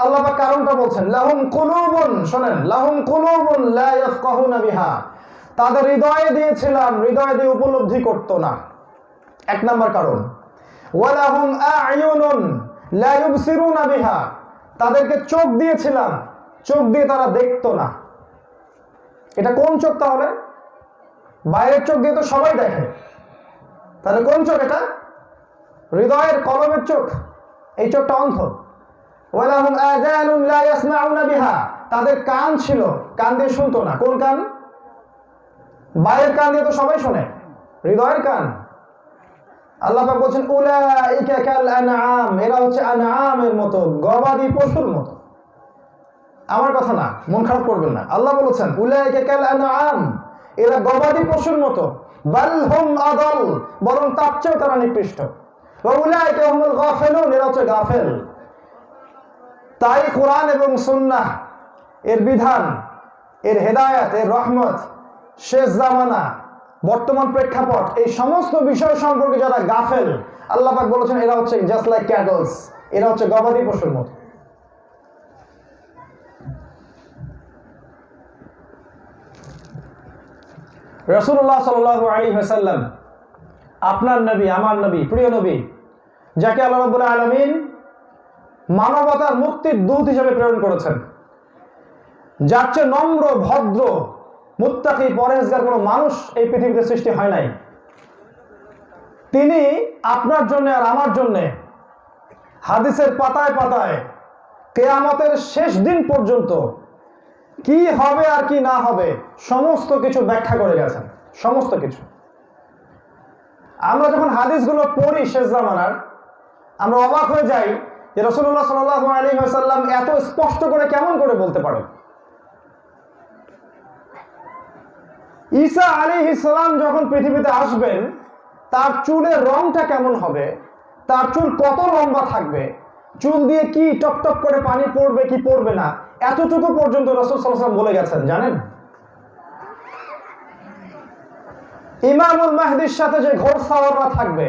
আল্লাহ পাক কারণটা বলছেন, লাহুম কুলুবুন, শুনেন, লাহুম কুলুবুন লা ইয়াফকাহুনা বিহা, তাদের হৃদয়ে দিয়েছিলাম, হৃদয় দিয়ে উপলব্ধি করতো না, এক নাম্বার কারণ। ওয়ালাহুম আ'য়ুনুন লা ইউবসিরুনা বিহা, তাদেরকে চোখ দিয়েছিলাম, চোখ দিয়ে তারা দেখতো না। এটা কোন চোখ তাহলে? বাইরের চোখ দিয়ে তো সবাই দেখে, তাহলে কোন চোখ এটা? হৃদয়ের কলমের চোখ, এই চোখটা অন্ধ। ওয়ালাহুম আযানুন লা ইয়াসমাউনা বিহা, তাদের কান ছিল, কান দিয়ে শুনতো না। কোন কান? বাইরের কান দিয়ে তো সবাই শোনে, হৃদয়ের কান। আল্লাহ পাক বলছেন উলাইকা কাল আনআম, এরা হচ্ছে আনআমের মতো, গবাদি পশুর মতো। আমার কথা না, মন খারাপ করবেন না, আল্লাহ বলেছেন উলাইকা কাল আনআম, এরা গবাদি পশুর মতো। বাল হুম আদাল, বরং তার চেয়েও তারা নিকৃষ্ট। ওয়া উলাইকা হুমুল গাফিলুন, এরা হচ্ছে গাফেল। তাই কোরআন এবং সুন্নাহ এর বিধান, এর হেদায়েত, এর রহমত, শেষ জামানা, বর্তমান প্রেক্ষাপট, এই সমস্ত বিষয় সম্পর্কে যারা গাফেল, আল্লাহ পাক বলেছেন এরা হচ্ছে জাস্ট লাইক ক্যাটলস, এরা হচ্ছে গবাদি পশুর মতো। রাসূলুল্লাহ সাল্লাল্লাহু আলাইহি ওয়াসাল্লাম, আপনার নবী, আমার নবী, প্রিয় নবী, যাকে আল্লাহ রাব্বুল আলামিন মানবতার মুক্তির দূত হিসেবে প্রেরণ করেছেন, যার চেয়ে নম্র, ভদ্র, মুত্তাকি, পরহেজগার কোনো মানুষ এই পৃথিবীতে সৃষ্টি হয় নাই। তিনি আপনার জন্য আর আমার জন্য হাদিসের পাতায় পাতায় কিয়ামতের শেষ দিন পর্যন্ত কি হবে আর কি না হবে সমস্ত কিছু ব্যাখ্যা করে গেছেন, সমস্ত কিছু। আমরা যখন হাদিসগুলো পড়ি শেষ জামানার, আমরা অবাক হয়ে যাই যে রাসূলুল্লাহ সাল্লাল্লাহু আলাইহি ওয়াসাল্লাম এত স্পষ্ট করে কেমন করে বলতে পারেন। ঈসা আলাইহিস সালাম যখন পৃথিবীতে আসবেন, তার চুলের রংটা কেমন হবে, তার চুল কত লম্বা থাকবে, চুল দিয়ে কি টপটপ করে পানি পড়বে কি পড়বে না, এতটুকু পর্যন্ত রাসূল সাল্লাল্লাহু আলাইহি ওয়াসাল্লাম বলে গেছেন, জানেন? ইমামুল মাহদির সাথে যে ঘোড়সাওয়াররা থাকবে,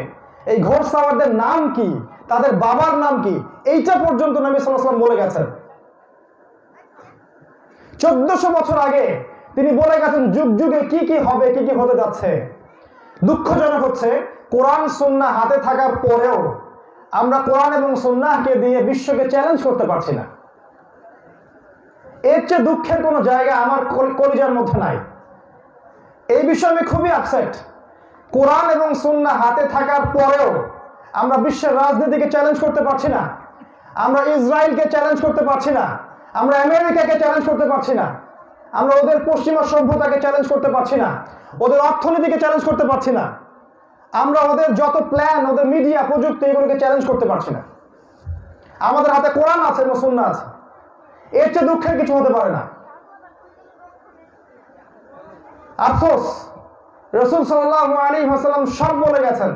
এই ঘোড়সাওয়ারদের নাম কি, তাদের বাবার নাম কি, এইটা পর্যন্ত নবী সাল্লাল্লাহু আলাইহি ওয়াসাল্লাম বলে গেছেন। 1400 বছর আগে তিনি বলে গেছেন যুগ যুগে কি কি হবে, কি কি হতে যাচ্ছে। দুঃখজনক হচ্ছে কোরআন সুন্নাহ হাতে থাকার পরেও আমরা কোরআন এবং সুন্নাহকে দিয়ে বিশ্বকে চ্যালেঞ্জ করতে পারছি না। এর চেয়ে দুঃখের কোনো জায়গা আমার কলিজার মধ্যে নাই। এই বিষয়ে আমি খুবই আপসেট। কোরআন এবং সুন্নাহ হাতে থাকার পরেও আমরা বিশ্বের রাজনীতিকে চ্যালেঞ্জ করতে পারছি না, আমরা ইসরায়েলকে চ্যালেঞ্জ করতে পারছি না, আমরা আমেরিকাকে চ্যালেঞ্জ করতে পারছি না, আমরা ওদের পশ্চিমা সভ্যতাকে চ্যালেঞ্জ করতে পারছি না, ওদের অর্থনীতিকে চ্যালেঞ্জ করতে পারছি না, আমরা ওদের যত প্ল্যান, ওদের মিডিয়া, প্রযুক্তি, এগুলোকে চ্যালেঞ্জ করতে পারছি না। আমাদের হাতে কোরআন আছে এবং সুন্নাহ আছে, এর চেয়ে দুঃখের কিছু হতে পারে না। আফসোস, রাসূল সাল্লাল্লাহু আলাইহি ওয়াসাল্লাম সব বলে গেছেন।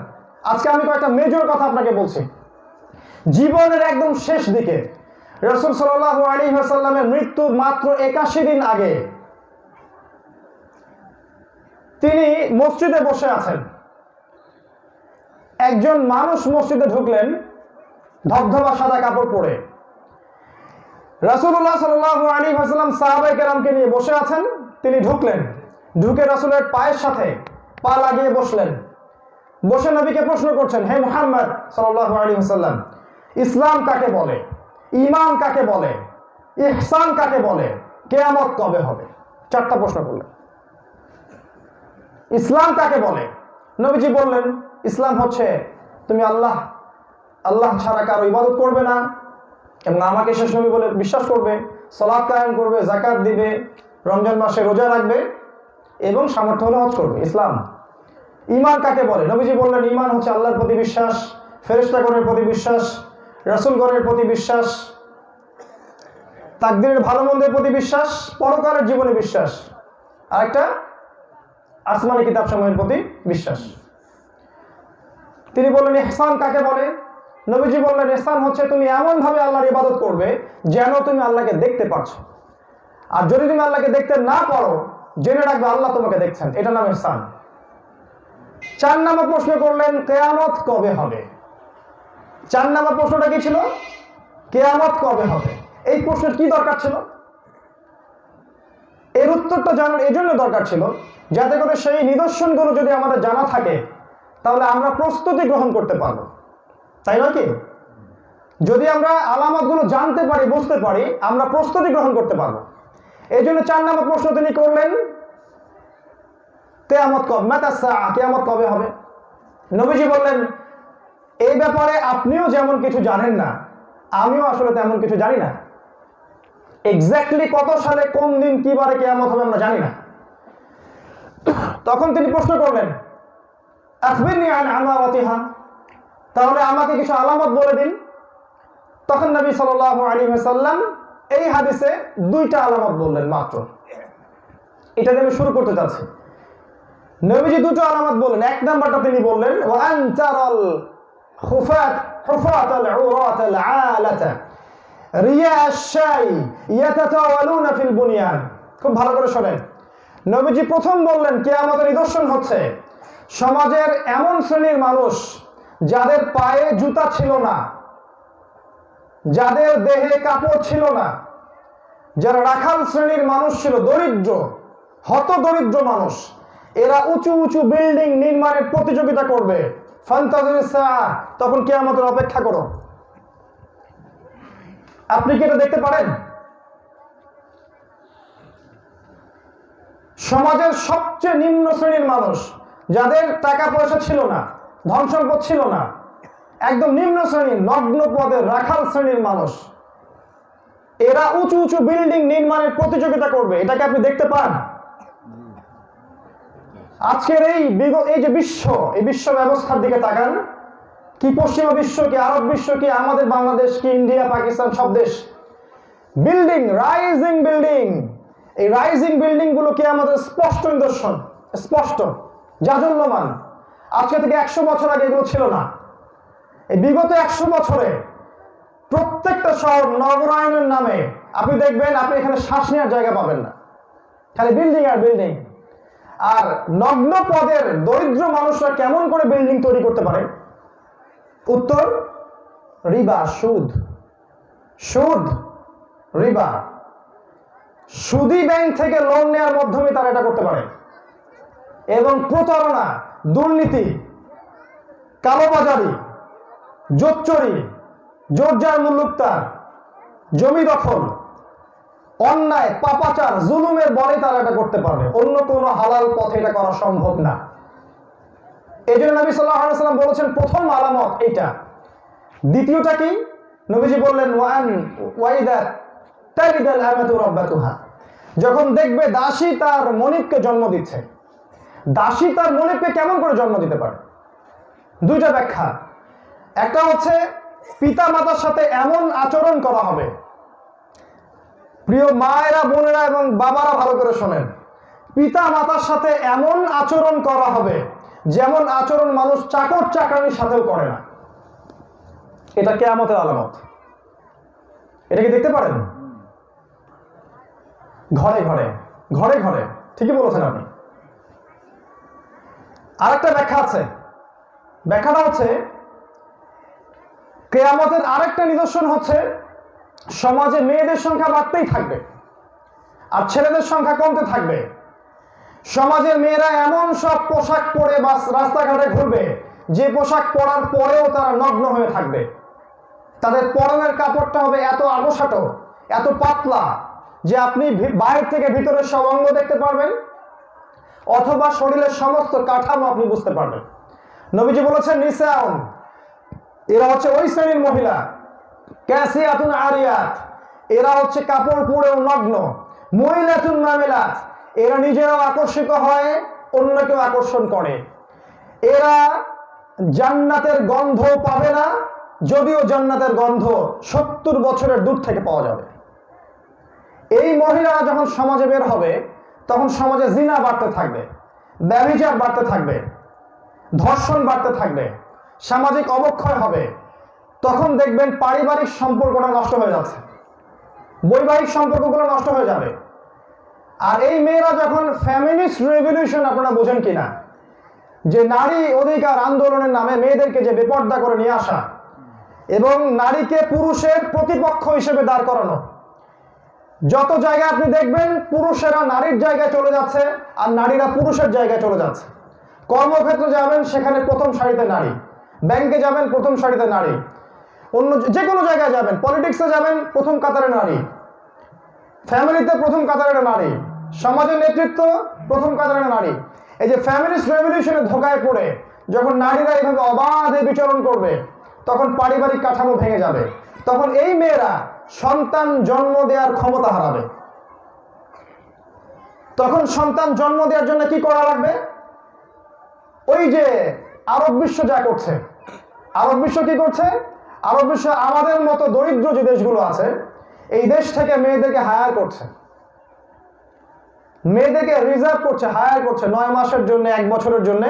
আজকে আমি কয়েকটা মেজর কথা আপনাকে বলছি। জীবনের একদম শেষ দিকে রাসূল সাল্লাল্লাহু আলাইহি ওয়াসাল্লামের মৃত্যুর মাত্র 81 দিন আগে তিনি মসজিদে বসে আছেন। একজন মানুষ মসজিদে ঢুকলেন ধবধবা সাদা কাপড় পরে। রাসূলুল্লাহ সাল্লাল্লাহু আলাইহি ওয়াসাল্লাম সাহাবায়ে কেরামকে নিয়ে বসে আছেন, তিনি ঢুকলেন, ঢুকে রাসূলের পায়ের সাথে পা লাগিয়ে বসলেন। বসে নবীকে প্রশ্ন করছেন, হে মুহাম্মদ সাল্লাল্লাহু আলাইহি ওয়াসাল্লাম, ইসলাম কাকে বলে? ঈমান কাকে বলে, ইহসান কাকে বলে, কিয়ামত কবে হবে? 4টা প্রশ্ন করলেন। ইসলাম কাকে বলে? নবীজি বললেন ইসলাম হচ্ছে তুমি আল্লাহ ছাড়া কারো ইবাদত করবে না এবং আমাকে শেষ নবী বলে বিশ্বাস করবে, সালাত কায়েম করবে, যাকাত দিবে, রমজান মাসে রোজা রাখবে এবং সামর্থ্য হলে হজ করবে। ইসলাম। ঈমান কাকে বলে? নবীজি বললেন ঈমান হচ্ছে আল্লাহর প্রতি বিশ্বাস, ফেরেশতাগণের প্রতি বিশ্বাস, রাসূলগণের প্রতি বিশ্বাস, তাকদীরের ভালো মন্দের প্রতি বিশ্বাস, পরকালের জীবনে বিশ্বাস, আর একটা আসমানি কিতাব সমূহের প্রতি বিশ্বাস। তিনি বললেন ইহসান কাকে বলে? নবীজি বললেন ইহসান হচ্ছে তুমি এমন ভাবে আল্লাহর ইবাদত করবে যেন তুমি আল্লাহকে দেখতে পাচ্ছো, আর যদি তুমি আল্লাহকে দেখতে না পারো জেনে রাখবে আল্লাহ তোমাকে দেখছেন, এটা নাম ইহসান। 4 নম্বর প্রশ্ন করলেন কিয়ামত কবে হবে? 4 নম্বর প্রশ্নটা কি ছিল? কিয়ামত কবে হবে। এই প্রশ্নের কি দরকার ছিল? এর উত্তরটা জানার এজন্য দরকার ছিল যাতে করে সেই নিদর্শনগুলো যদি আমাদের জানা থাকে তাহলে আমরা প্রস্তুতি গ্রহণ করতে পারবো, তাই নয় কি? যদি আমরা আলামতগুলো জানতে পারি, বুঝতে পারি, আমরা প্রস্তুতি গ্রহণ করতে পারবো। এই জন্য 4 নম্বর প্রশ্ন তিনি করলেন কিয়ামত কবে, মাতা সাআ, কিয়ামত কবে হবে? নবীজি বললেন এই ব্যাপারে আপনিও যেমন কিছু জানেন না, আমিও আসলে তেমন কিছু জানি না। এক্স্যাক্টলি কত সালে, কোন দিন, কি বারে কিয়ামত হবে আমরা জানি না। তখন তিনি প্রশ্ন করলেন আখবিরনি আন আমারাতিহা, তাহলে আমাকে কিছু আলামত বলে দিন। তখন নবী সাল্লাল্লাহু আলাইহি ওয়াসাল্লাম এই হাদিসে 2টা আলামত বললেন মাত্র। এটা দিয়ে আমি শুরু করতে চাচ্ছি। নবীজি 2টো আলামত বললেন। 1 নাম্বারটা তিনি বললেন ওয়া আনতারাল হুফাতাল উরাতাল আলাতা রিয়া আশ-শাই ইয়াতাতাওয়ালুনা ফিল বুনিয়ান। খুব ভালো করে শোনেন। নবীজি প্রথম বললেন কিয়ামতের নিদর্শন হচ্ছে সমাজের এমন শ্রেণীর মানুষ যাদের পায়ে জুতা ছিল না, যাদের দেহে কাপড় ছিল না, যারা রাখাল শ্রেণীর মানুষ ছিল, দরিদ্র, হত দরিদ্র মানুষ, এরা উঁচু উঁচু বিল্ডিং নির্মাণের প্রতিযোগিতা করবে। ফান্তাজির সাআ, তখন কিয়ামতের অপেক্ষা করো। আপনি কি এটা দেখতে পারেন? সমাজের সবচেয়ে নিম্ন শ্রেণীর মানুষ, যাদের টাকা পয়সা ছিল না, ধন সম্পদ ছিল না, একদম নিম্ন শ্রেণীর, নগ্ন পদের রাখাল শ্রেণীর মানুষ, এরা উঁচু উঁচু বিল্ডিং নির্মাণের প্রতিযোগিতা করবে। এটাকে আপনি দেখতে পান? আজকের এই যে বিশ্ব, এই বিশ্ব ব্যবস্থার দিকে তাকান। কি পশ্চিমা বিশ্ব, কি আরব বিশ্ব, কি আমাদের বাংলাদেশ, কি ইন্ডিয়া, পাকিস্তান, সব দেশ, বিল্ডিং, রাইজিং বিল্ডিং। এই রাইজিং বিল্ডিং গুলো কি আমাদের স্পষ্ট নিদর্শন, স্পষ্ট, জাজল্যমান। আজকে থেকে 100 বছর আগে এগুলো ছিল না। এই বিগত 100 বছরে প্রত্যেকটা শহর নগরায়নের নামে আপনি দেখবেন আপনি এখানে শ্বাস নেওয়ার জায়গা পাবেন না, খালি বিল্ডিং আর বিল্ডিং। আর নগ্ন পদের দরিদ্র মানুষরা কেমন করে বিল্ডিং তৈরি করতে পারে? উত্তর রিবা, সুদ, সুদ, রিবা। সুদী ব্যাংক থেকে লোন নেওয়ার মাধ্যমে তারা এটা করতে পারে। এবং প্রতারণা, দুর্নীতি, কালোবাজারি, জোচ্চুরি, জোরজার মুল্লুকতার, জমি দখল, অন্যায়, পাপাচার, জুলুমের বলে তারা এটা করতে পারবে। অন্য কোনো হালাল পথে এটা করা সম্ভব না। এই জন্য নবী সাল্লাল্লাহু আলাইহি ওয়াসাল্লাম বলেছেন প্রথম আলামত এইটা। দ্বিতীয়টা কি? নবীজি বললেন ওয়াইদা তালিদাল আমাতু রাব্বাতুহা, যখন দেখবে দাসী তার মনিবকে জন্ম দিচ্ছে। দাসী তার মনিবকে কেমন করে জন্ম দিতে পারে? 2টা ব্যাখ্যা। একটা হচ্ছে পিতা মাতার সাথে এমন আচরণ করা হবে। প্রিয় মায়েরা, বোনেরা এবং বাবারা ভালো করে শোনেন, পিতা মাতার সাথে এমন আচরণ করা হবে যেমন আচরণ মানুষ চাকর চাকরানির সাথেও করে না। এটা কিয়ামতের আলামত। এটা কি দেখতে পারেন? ঘরে ঘরে, ঘরে ঘরে, ঠিকই বলেছেন আপনি। আরেকটা ব্যাখ্যা আছে। ব্যাখ্যাটা হচ্ছে কিয়ামতের আরেকটা নিদর্শন হচ্ছে সমাজে মেয়েদের সংখ্যা বাড়তেই থাকবে আর ছেলেদের সংখ্যা কমতে থাকবে। সমাজের মেয়েরা এমন সব পোশাক পরে রাস্তাঘাটে ঘুরবে যে পোশাক পরার পরেও তারা নগ্ন হয়ে থাকবে। তাদের পরনের কাপড়টা হবে এত আঁটোসাঁটো, এত পাতলা যে আপনি বাইরে থেকে ভিতরের সব অঙ্গ দেখতে পারবেন, অথবা শরীরের সমস্ত কাঠামো আপনি বুঝতে পারবেন। নবীজি বলেছেন নিসাউন, এরা হচ্ছে ওই শ্রেণীর মহিলা, কাসিয়াতুন আরিয়াত, এরা হচ্ছে কাপড় পরেও নগ্ন, মুইলাতুন মামিলাত, এরা নিজেরাও আকর্ষিত হয়, অন্যকেও আকর্ষণ করে। এরা জান্নাতের গন্ধ পাবে না, যদিও জান্নাতের গন্ধ 70 বছরের দূর থেকে পাওয়া যাবে। এই মহিলারা যখন সমাজে বের হবে তখন সমাজে জিনা বাড়তে থাকবে, ব্যভিচার বাড়তে থাকবে, ধর্ষণ বাড়তে থাকবে, সামাজিক অবক্ষয় হবে। তখন দেখবেন পারিবারিক সম্পর্কটা নষ্ট হয়ে যাচ্ছে, বৈবাহিক সম্পর্কগুলো নষ্ট হয়ে যাবে। আর এই মেয়েরা যখন ফ্যামিলিস্ট রেভলিউশন, আপনারা বোঝেন কিনা, যে নারী অধিকার আন্দোলনের নামে মেয়েদেরকে যে বেপর্দা করে নিয়ে আসা এবং নারীকে পুরুষের প্রতিপক্ষ হিসেবে দাঁড় করানো, যত জায়গায় আপনি দেখবেন পুরুষেরা নারীর জায়গায় চলে যাচ্ছে আর নারীরা পুরুষের জায়গায় চলে যাচ্ছে। কর্মক্ষেত্রে যাবেন সেখানে প্রথম সারিতে নারী, ব্যাংকে যাবেন প্রথম সারিতে নারী, অন্য যে কোনো জায়গায় যাবেন, পলিটিক্সে যাবেন প্রথম কাতারে নারী, ফ্যামিলিতে প্রথম কাতারে নারী, সমাজের নেতৃত্ব প্রথম কাতারে নারী। এই যে ফ্যামিলিস্ট রেভলিউশনে ধোকায় পড়ে যখন নারীরা এইভাবে অবাধে বিচরণ করবে তখন পারিবারিক কাঠামো ভেঙে যাবে। তখন এই মেয়েরা সন্তান জন্ম দেওয়ার ক্ষমতা হারাবে। তখন সন্তান জন্ম দেওয়ার জন্য কি করা লাগবে? ওই যে আরব বিশ্ব যা করছে, আরব বিশ্ব কি করছে? আরব বিশ্ব আমাদের মতো দরিদ্র যে দেশগুলো আছে এই দেশ থেকে মেয়েদেরকে হায়ার করছে, মেয়েদেরকে রিজার্ভ করছে, হায়ার করছে 9 মাসের জন্য, 1 বছরের জন্য।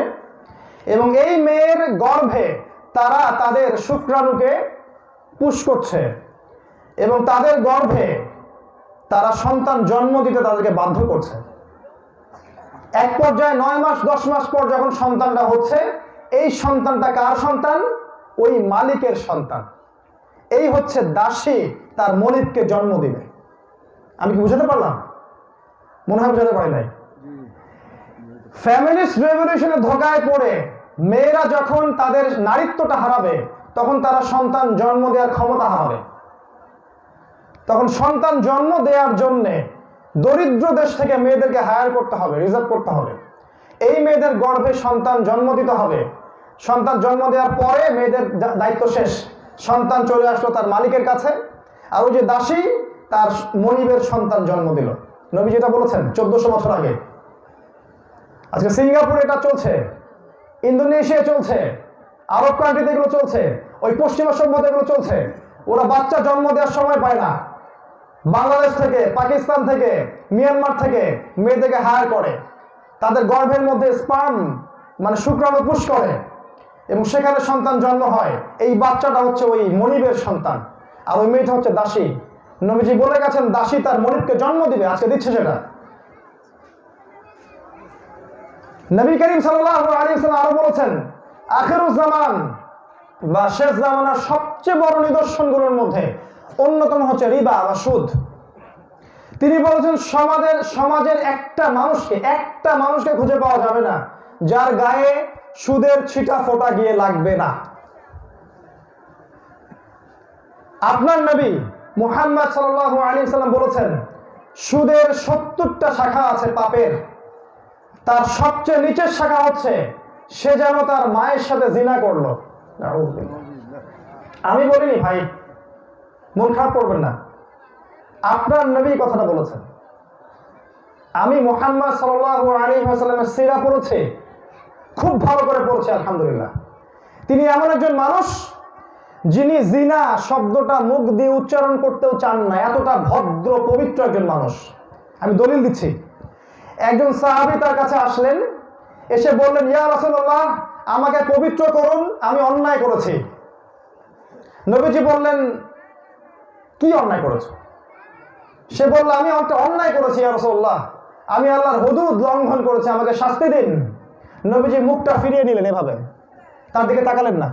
এবং এই মেয়ের গর্ভে তারা তাদের শুক্রাণুকে পুশ করছে এবং তাদের গর্ভে তারা সন্তান জন্ম দিতে তাদেরকে বাধ্য করছে। এক পর্যায়ে 9 মাস 10 মাস পর যখন সন্তানটা হচ্ছে, এই সন্তানটা কার সন্তান? ওই মালিকের সন্তান। এই হচ্ছে দাসী তার মনিবকে জন্ম দিবে। আমি কি বুঝাতে পারলাম? মনে হয় বুঝাতে পারি নাই। ফ্যামিলিস্ট রেভলিউশনে ধোকায় পড়ে মেয়েরা যখন তাদের নারীত্বটা হারাবে তখন তারা সন্তান জন্ম দেওয়ার ক্ষমতা হারাবে। তখন সন্তান জন্ম দেওয়ার জন্যে দরিদ্র দেশ থেকে মেয়েদেরকে হায়ার করতে হবে, রিজার্ভ করতে হবে। এই মেয়েদের গর্ভে সন্তান জন্ম দিতে হবে। সন্তান জন্ম দেওয়ার পরে মেয়েদের দায়িত্ব শেষ, সন্তান চলে আসলো তার মালিকের কাছে। আর ওই যে দাসী তার মনিবের সন্তান জন্ম দিল। নবী যেটা বলেছেন 1400 বছর আগে। আজকে সিঙ্গাপুরে এটা চলছে, ইন্দোনেশিয়া চলছে, আরব কান্ট্রিতে এগুলো চলছে, ওই পশ্চিমা সভ্যতা এগুলো চলছে। ওরা বাচ্চা জন্ম দেওয়ার সময় পায় না, বাংলাদেশ থেকে, পাকিস্তান থেকে, মিয়ানমার থেকে মেয়েদেরকে হায়ার করে, তাদের গর্ভের মধ্যে স্পার্ম মানে শুক্রাণু পুশ করে এবং সেখানে সন্তান জন্ম হয়। এই বাচ্চাটা হচ্ছে ওই মনিবের সন্তান আর ওই মেয়েটা হচ্ছে দাসী। নবীজি বলে গেছেন দাসী তার মনিবকে জন্ম দিবে, আজকে দিচ্ছে সেটা। নবী করিম সাল্লাল্লাহু আলাইহি ওয়াসাল্লাম আরো বলেছেন আখিরুজ জামান বা শেষ জামানার সবচেয়ে বড় নিদর্শনগুলোর মধ্যে অন্যতম হচ্ছে রিবা বা সুদ। তিনি বলেছেন সমাজের একটা মানুষকে খুঁজে পাওয়া যাবে না যার গায়ে সুদের ছিটা ফোঁটা গিয়ে লাগবে না। আপনার নবী মুহাম্মদ সাল্লাল্লাহু আলাইহি ওয়াসাল্লাম বলেছেন সুদের 70টা শাখা আছে পাপের, তার সবচেয়ে নিচের শাখা হচ্ছে সে যেন তার মায়ের সাথে জিনা করলো। আমি বলিনি ভাই, মন খারাপ করবেন না, আপনার নবী কথাটা বলেছেন। আমি মুহাম্মদ সাল্লাল্লাহু আলাইহি ওয়াসাল্লামের সিরা পড়েছি, খুব ভালো করে পড়েছি আলহামদুলিল্লাহ। তিনি এমন একজন মানুষ যিনি জিনা শব্দটা মুখ দিয়ে উচ্চারণ করতেও চান না, এতটা ভদ্র পবিত্র একজন মানুষ। আমি দলিল দিচ্ছি। একজন সাহাবী তার কাছে আসলেন, এসে বললেন ইয়া রাসূলুল্লাহ আমাকে পবিত্র করুন, আমি অন্যায় করেছি। নবীজি বললেন কি অন্যায় করেছো? সে বলল আমি একটা অন্যায় করেছি ইয়া রাসূলুল্লাহ, আমি আল্লাহর হুদুদ লঙ্ঘন করেছি, আমাকে শাস্তি দিন। নবীজি মুখটা ফিরিয়ে নিলেন, এভাবে তার দিকে তাকালেন না।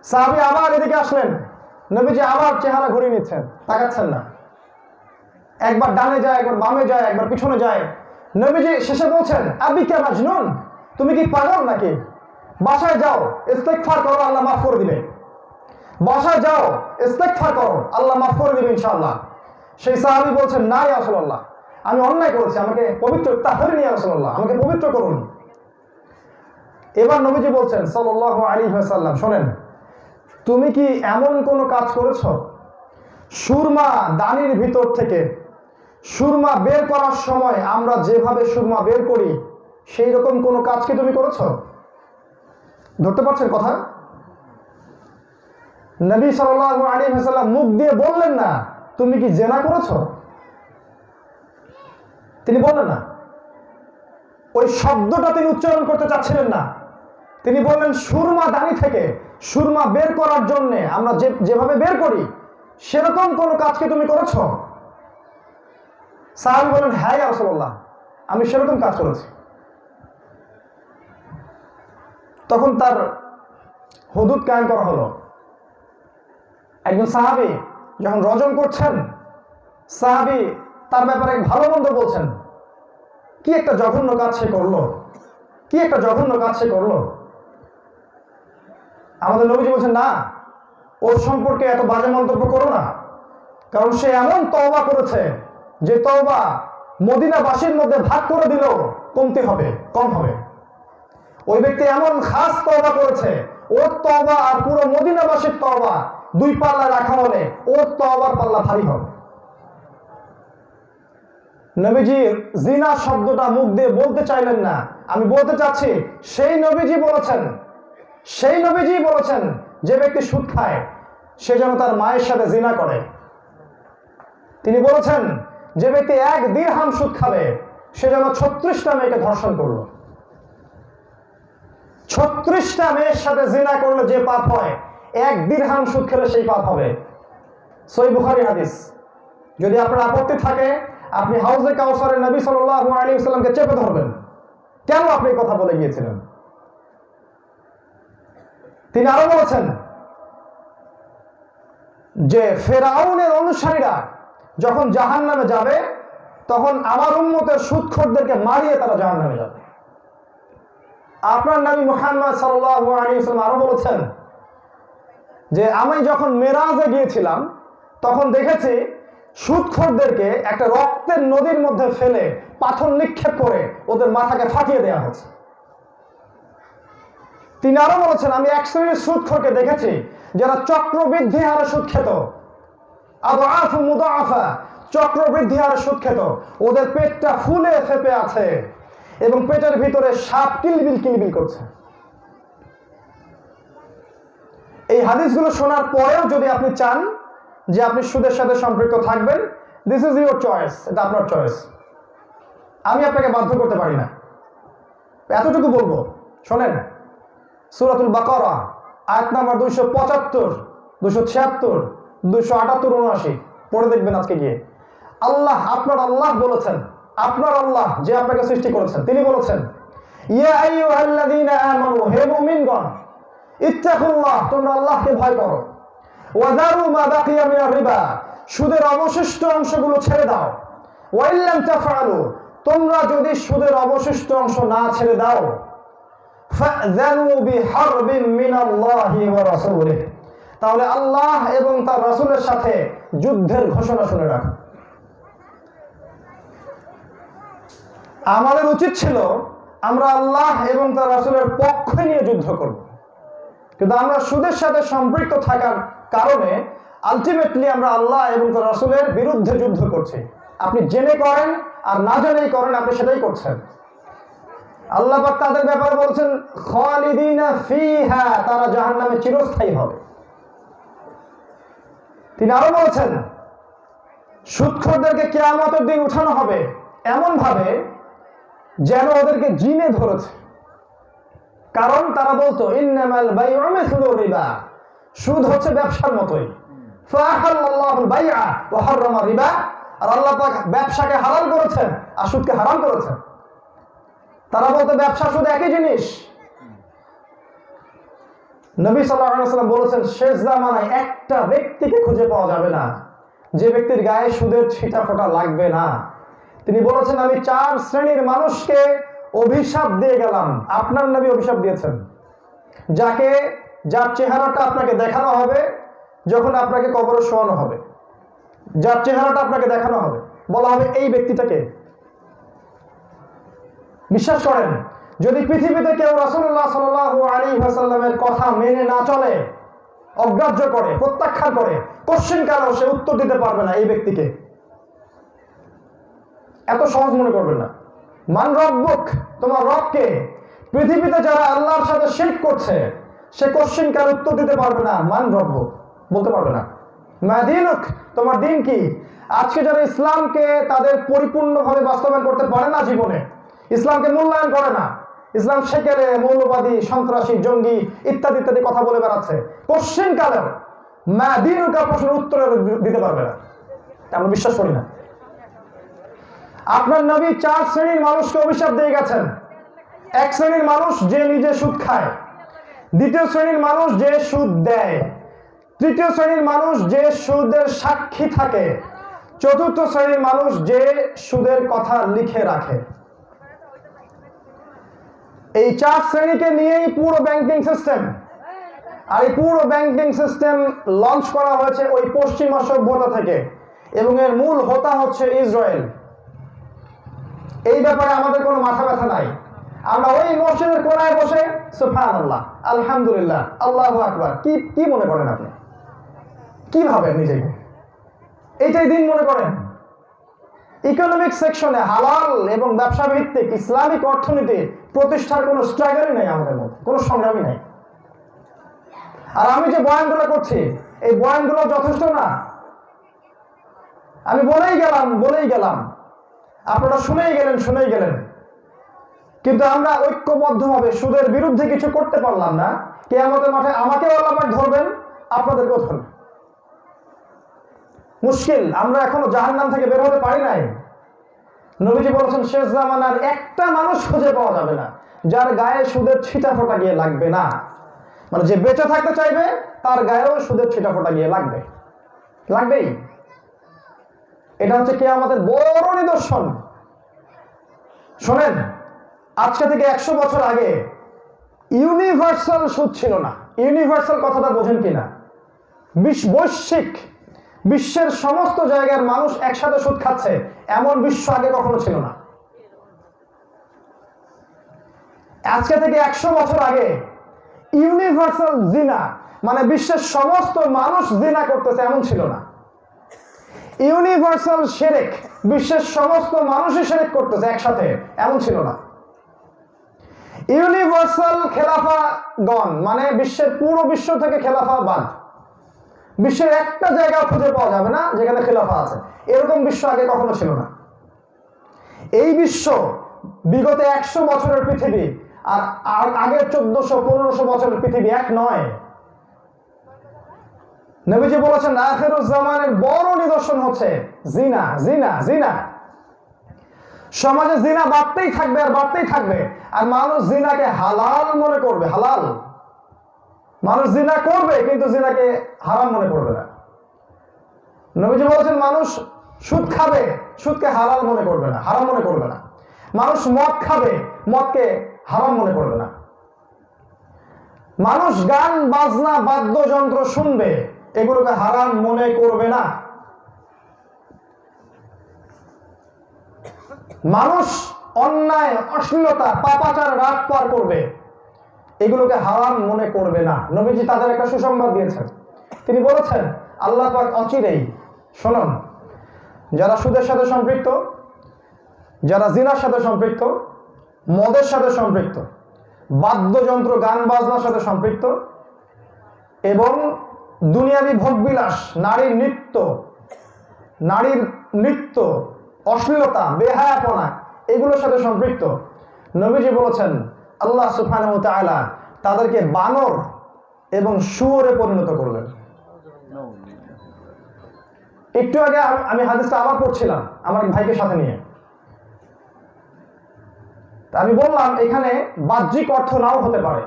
সাহাবী আবার এদিকে আসলেন, নবীজি আবার চেহারা ঘুরিয়ে নিচ্ছেন, তাকাচ্ছেন না। একবার ডানে যায়, একবার বামে যায়, একবার পিছনে যায়। নবীজি শেষে বলছেন আবিকা মাজনুন, তুমি কি পাগল নাকি? বাসায় যাও, ইস্তিগফার করো, আল্লাহ মাফ করে দিবে। বাসায় যাও, ইস্তেগফার করো, আল্লাহ মাফ করে দিবেন ইনশাআল্লাহ। সেই সাহাবী বলছেন, না ইয়া রাসূলুল্লাহ, আমি অন্যায় করেছি, আমাকে পবিত্র তাহরিন ইয়া রাসূলুল্লাহ, আমাকে পবিত্র করুন। এবার নবীজি বলছেন সাল্লাল্লাহু আলাইহি ওয়াসাল্লাম, শোনেন, তুমি কি এমন কোনো কাজ করেছো, সুরমা দানির ভিতর থেকে সুরমা বের করার সময় আমরা যেভাবে সুরমা বের করি সেই রকম কোনো কাজ কি তুমি করেছো? ধরতে পারছেন কথা? নবী সাল্লাল্লাহু আলাইহি ওয়াসাল্লাম মুখ দিয়ে বললেন না তুমি কি জিনা করেছো, তিনি বললেন না, ওই শব্দটা তিনি উচ্চারণ করতে চাচ্ছিলেন না। তিনি বললেন সুরমা দানি থেকে সুরমা বের করার জন্য আমরা যেভাবে বের করি সেরকম কোনো কাজ কি তুমি করেছো? সাহাবী বলেন, হ্যাঁ ইয়া রাসূলুল্লাহ, আমি সেরকম কাজ করেছি। তখন তার হুদুদ কায়েম করা হলো। একজন সাহাবী যখন রজম করছেন, সাহাবী তার ব্যাপারে ভালো মন্দ বলছেন, কি একটা জঘন্য কাজ সে করলো, কি একটা জঘন্য কাজ সে করলো। আমাদের নবীজি বলছেন, না, ওর সম্পর্কে এত বাজে মন্তব্য করো না, কারণ সে এমন তওবা করেছে যে তওবা মদিনাবাসীর মধ্যে ভাগ করে দিলেও কমতে হবে, কম হবে। ওই ব্যক্তি এমন খাস তওবা করেছে, ওর তওবা আর পুরো মদিনাবাসীর তওবা দুই পাল্লা রাখা হলে ওর তওবার পাল্লা ভারী হবে। নবীজি জিনা শব্দটা মুখ দিয়ে বলতে চাইলেন না। আমি বলতে চাচ্ছি সেই নবীজি বলেছেন যে ব্যক্তি সুদ খায় সে যেন তার মায়ের সাথে জিনা করে। তিনি বলেছেন যে ব্যক্তি 1 দিরহাম সুদ খাবে সে যেন 36টা মেয়েকে ধর্ষণ করলো। 36টা মেয়ের সাথে জিনা করলে যে পাপ হয়, 1 দিরহাম সুদ খেলে সেই পাপ হবে। সহিহ বুখারী হাদিস। যদি আপনার আপত্তি থাকে আপনি হাউজে কাউসারে নবী সাল্লাল্লাহু আলাইহি ওয়াসাল্লামকে চেপে ধরবেন, কেন আপনি এই কথা বলে গিয়েছিলেন। তিনি আরো বলেছেন যে ফেরাউনের অনুসারীরা যখন জাহান্নামে যাবে তখন আমার উম্মতের সুদখোরদেরকে মারিয়ে তারা জাহান্নামে যাবে। আপনার নবী মুহাম্মদ সাল্লাল্লাহু আলাইহি ওয়াসাল্লাম আরো বলেছেন যে আমি যখন মেরাজে গিয়েছিলাম তখন দেখেছি সুদখোরদেরকে একটা রক্তের নদীর মধ্যে ফেলে পাথর নিক্ষেপ করে ওদের মাথাকে ফাটিয়ে দেওয়া হচ্ছে। তিনি আরো বলেছেন আমি এক শ্রেণীর সুদখোরকে দেখেছি যারা চক্রবৃদ্ধি হারে সুদ খেত, আদআফু মুদাআফা, চক্রবৃদ্ধি হারে সুদ খেত, ওদের পেটটা ফুলে ফেপে আছে এবং পেটের ভিতরে সাপ কিলবিল কিলবিল করছে। এই হাদিসগুলো শোনার পরেও যদি আপনি চান যে আপনি সুদের সাথে সম্পৃক্ত থাকবেন, দিস ইজ ইউর চয়েস, এটা আপনার চয়েস, আমি আপনাকে বাধ্য করতে পারি না। এতটুকু বলবো, শোনেন, সূরাতুল বাকারা আয়াত নাম্বার 275, 276, 278, 79 পড়ে দেখবেন আজকে গিয়ে। আল্লাহ, আপনার আল্লাহ বলেছেন, আপনার আল্লাহ যে আপনাকে সৃষ্টি করেছেন তিনি বলেছেন, ইয়া আইয়ুহাল্লাযীনা আমানু, হে মুমিনগণ, ইত্তাকুল্লাহ, তোমরা আল্লাহকে ভয় করো, ওয়াযারু মা বাকিয়া মিনার রিবা, সুদের অবশিষ্ট অংশগুলো ছেড়ে দাও, ওয়া ইল্লাম তাফআলু, তোমরা যদি সুদের অবশিষ্ট অংশ না ছেড়ে দাও, ফাযানু বিহারবিন মিনাল্লাহি ওয়া রাসূলিহি, তাহলে আল্লাহ এবং তার রাসূলের সাথে যুদ্ধের ঘোষণা শুনে রাখো। আমাদের উচিত ছিল আমরা আল্লাহ এবং তার রাসূলের পক্ষে নিয়ে যুদ্ধ করব, কিন্তু আমরা সুদের সাথে সম্পৃক্ত থাকার কারণে আলটিমেটলি আমরা আল্লাহ এবং তার রাসূলের বিরুদ্ধে যুদ্ধ করছি। আপনি জেনে করেন আর না জেনেই করেন, আপনি সেটাই করছেন। আল্লাহ পাক তাদের ব্যাপারে বলছেন খালিদিনা ফিহা, তারা জাহান্নামে চিরস্থায়ী হবে। তিনি আরো বলেছেন সুদখোরদেরকে কিয়ামতের দিন উঠানো হবে এমন ভাবে যেন ওদেরকে জিনে ধরেছে, কারণ তারা বলতো ইন্নামাল বাইউ মিসলুর রিবা, সুদ হচ্ছে ব্যবসার মতোই। ফাহাল্লাল্লাহুল বাইআ ওয়া হারামা রিবা, আর আল্লাহ পাক ব্যবসাকে হালাল করেছেন আর সুদকে হারাম করেছেন। তারা বলতো ব্যবসা সুদ একই জিনিস। নবী সাল্লাল্লাহু আলাইহি ওয়াসাল্লাম বলেছেন শেষ জামানায় একটা ব্যক্তিকে খুঁজে পাওয়া যাবে না যে ব্যক্তির গায়ে সুদের ছিটা ফোঁটা লাগবে না। তিনি বলেছেন আমি 4 শ্রেণীর মানুষকে অভিশাপ দিয়ে গেলাম। আপনার নবী অভিশাপ দিয়েছেন, যার চেহারাটা আপনাকে দেখানো হবে যখন আপনাকে কবরে শোয়ানো হবে, যার চেহারাটা আপনাকে দেখানো হবে, বলা হবে এই ব্যক্তিটাকে। বিশ্বাস করেন, যদি পৃথিবীতে কেউ রাসূলুল্লাহ সাল্লাল্লাহু আলাইহি ওয়াসাল্লামের কথা মেনে না চলে, অগ্রাহ্য করে, প্রত্যাখ্যান করে, কোশ্চেনকালেও সে উত্তর দিতে পারবে না এই ব্যক্তিকে। এত সহজ মনে করবেন না। মান রব্বুক, তোমার রব কে? পৃথিবীতে যারা আল্লাহর সাথে শিরক করছে সে কোশ্চেনকালে উত্তর দিতে পারবে না মান রব্বুক, বলতে পারবে না। মা দীনুক, তোমার দিন কি? আজকে যারা ইসলামকে তাদের পরিপূর্ণভাবে বাস্তবায়ন করতে পারে না, জীবনে ইসলামকে মূল্যায়ন করে না, ইসলাম শেখেরে মৌলবাদী, সন্ত্রাসী, জঙ্গি ইত্যাদি ইত্যাদি কথা বলে বেড়াচ্ছে, কোশ্চেনকালেও মা দীনুকা প্রশ্নের উত্তর দিতে পারবে না। আমরা বিশ্বাস করি না। আপনার নবী 4 শ্রেণীর মানুষকে অভিশাপ দিয়ে গেছেন। এক শ্রেণীর মানুষ যে নিজে সুদ খায়, দ্বিতীয় শ্রেণীর মানুষ যে সুদ দেয়, তৃতীয় শ্রেণীর মানুষ যে সুদের সাক্ষী থাকে, চতুর্থ শ্রেণীর মানুষ যে সুদের কথা লিখে রাখে। এই 4 শ্রেণীকে নিয়েই পুরো ব্যাংকিং সিস্টেম। আর এই পুরো ব্যাংকিং সিস্টেম লঞ্চ করা হয়েছে ওই পশ্চিমা সভ্যতা থেকে, এবং এর মূল হোতা হচ্ছে ইসরায়েল। এই ব্যাপারে আমাদের কোনো মাথা ব্যথা নাই। আমরা ওই মসজিদের কোনায় বসে সুবহানাল্লাহ, আলহামদুলিল্লাহ, আল্লাহু আকবার, কি মনে করেন আপনি? কি ভাবেন নিজেকে? এইটাই দিন মনে করেন? ইকোনমিক সেকশনে হালাল এবং ব্যবসা ভিত্তিক ইসলামিক অর্থনীতি প্রতিষ্ঠার কোনো স্ট্রাগলই নেই আমাদের মধ্যে, কোনো সংগ্রামই নেই। আর আমি যে বয়ানগুলো করছি, এই বয়ানগুলো যথেষ্ট না। আমি বলেই গেলাম, আপনারা শুনেই গেলেন, কিন্তু আমরা ঐক্যবদ্ধভাবে সুদের বিরুদ্ধে কিছু করতে পারলাম না। কিয়ামতের মাঠে আমাকেও আল্লাহ পাক ধরবেন, আপনাদেরকেও ধরবেন। মুশকিল, আমরা এখনো জাহান্নাম থেকে বের হতে পারি নাই। নবীজি বলেছেন শেষ জামানার একটা মানুষ খুঁজে পাওয়া যাবে না যার গায়ে সুদের ছিটা ফোঁটা গিয়ে লাগবে না। মানে যে বেঁচে থাকতে চাইবে তার গায়েও সুদের ছিটা ফোঁটা গিয়ে লাগবেই। এটা হচ্ছে কিয়ামতের বড় নিদর্শন। শোনেন, আজকে থেকে 100 বছর আগে ইউনিভার্সাল সুদ ছিল না। ইউনিভার্সাল কথাটা বোঝেন কিনা? বৈশ্বিক, বিশ্বের সমস্ত জায়গার মানুষ একসাথে সুদ খাচ্ছে, এমন বিশ্ব আগে কখনো ছিল না। আজকে থেকে 100 বছর আগে ইউনিভার্সাল জিনা, মানে বিশ্বের সমস্ত মানুষ জিনা করতেছে, এমন ছিল না। ইউনিভার্সাল শিরক, বিশ্বের সমস্ত মানুষই শিরক করতেছে একসাথে, এমন ছিল না। ইউনিভার্সাল খেলাফাগণ, মানে বিশ্বের পুরো বিশ্ব থেকে খেলাফা বাদ, বিশ্বের একটা জায়গা খুঁজে পাওয়া যাবে না যেখানে খেলাফা আছে, এরকম বিশ্ব আগে কখনো ছিল না। এই বিশ্ব বিগত 100 বছরের পৃথিবী আর আগের 1400-1500 বছরের পৃথিবী এক নয়। নবীজি বলেছেন আখিরুজ জামানের বড় নিদর্শন হচ্ছে জিনা, জিনা, জিনা। সমাজে জিনা বাড়তেই থাকবে আর বাড়তেই থাকবে, আর মানুষ জিনাকে হালাল মনে করবে। হালাল, মানুষ জিনা করবে কিন্তু জিনাকে হারাম মনে করবে না। নবীজি বলেছেন মানুষ সুদ খাবে, সুদকে হালাল মনে করবে না, হারাম মনে করবে না। মানুষ মদ খাবে, মদকে হারাম মনে করবে না। মানুষ গান বাজনা বাদ্যযন্ত্র শুনবে, এগুলোকে হারাম মনে করবে না। মানুষ অন্যায়, অশ্লীলতা, পাপাচার, রাত পার করবে, এগুলোকে হারাম মনে করবে না। নবীজি তাদের একটা সুসংবাদ দিয়েছেন। তিনি বলেছেন আল্লাহ পাক অচিরেই, শুনুন, যারা সুদের সাথে সম্পৃক্ত, যারা জিনার সাথে সম্পৃক্ত, মদের সাথে সম্পৃক্ত, বাদ্যযন্ত্র গান বাজনার সাথে সম্পৃক্ত এবং দুনিয়াবি ভোগবিলাস, নারীর নৃত্য, অশ্লীলতা, বেহায়াপনা, এগুলোর সাথে সম্পৃক্ত, নবীজি বলেছেন আল্লাহ সুবহানাহু ওয়া তাআলা তাদেরকে বানর এবং শুয়োরে পরিণত করবেন। একটু আগে আমি হাদিসটা আবার পড়ছিলাম আমার ভাইকে সাথে নিয়ে। আমি বললাম এখানে বাহ্যিক অর্থ নাও হতে পারে।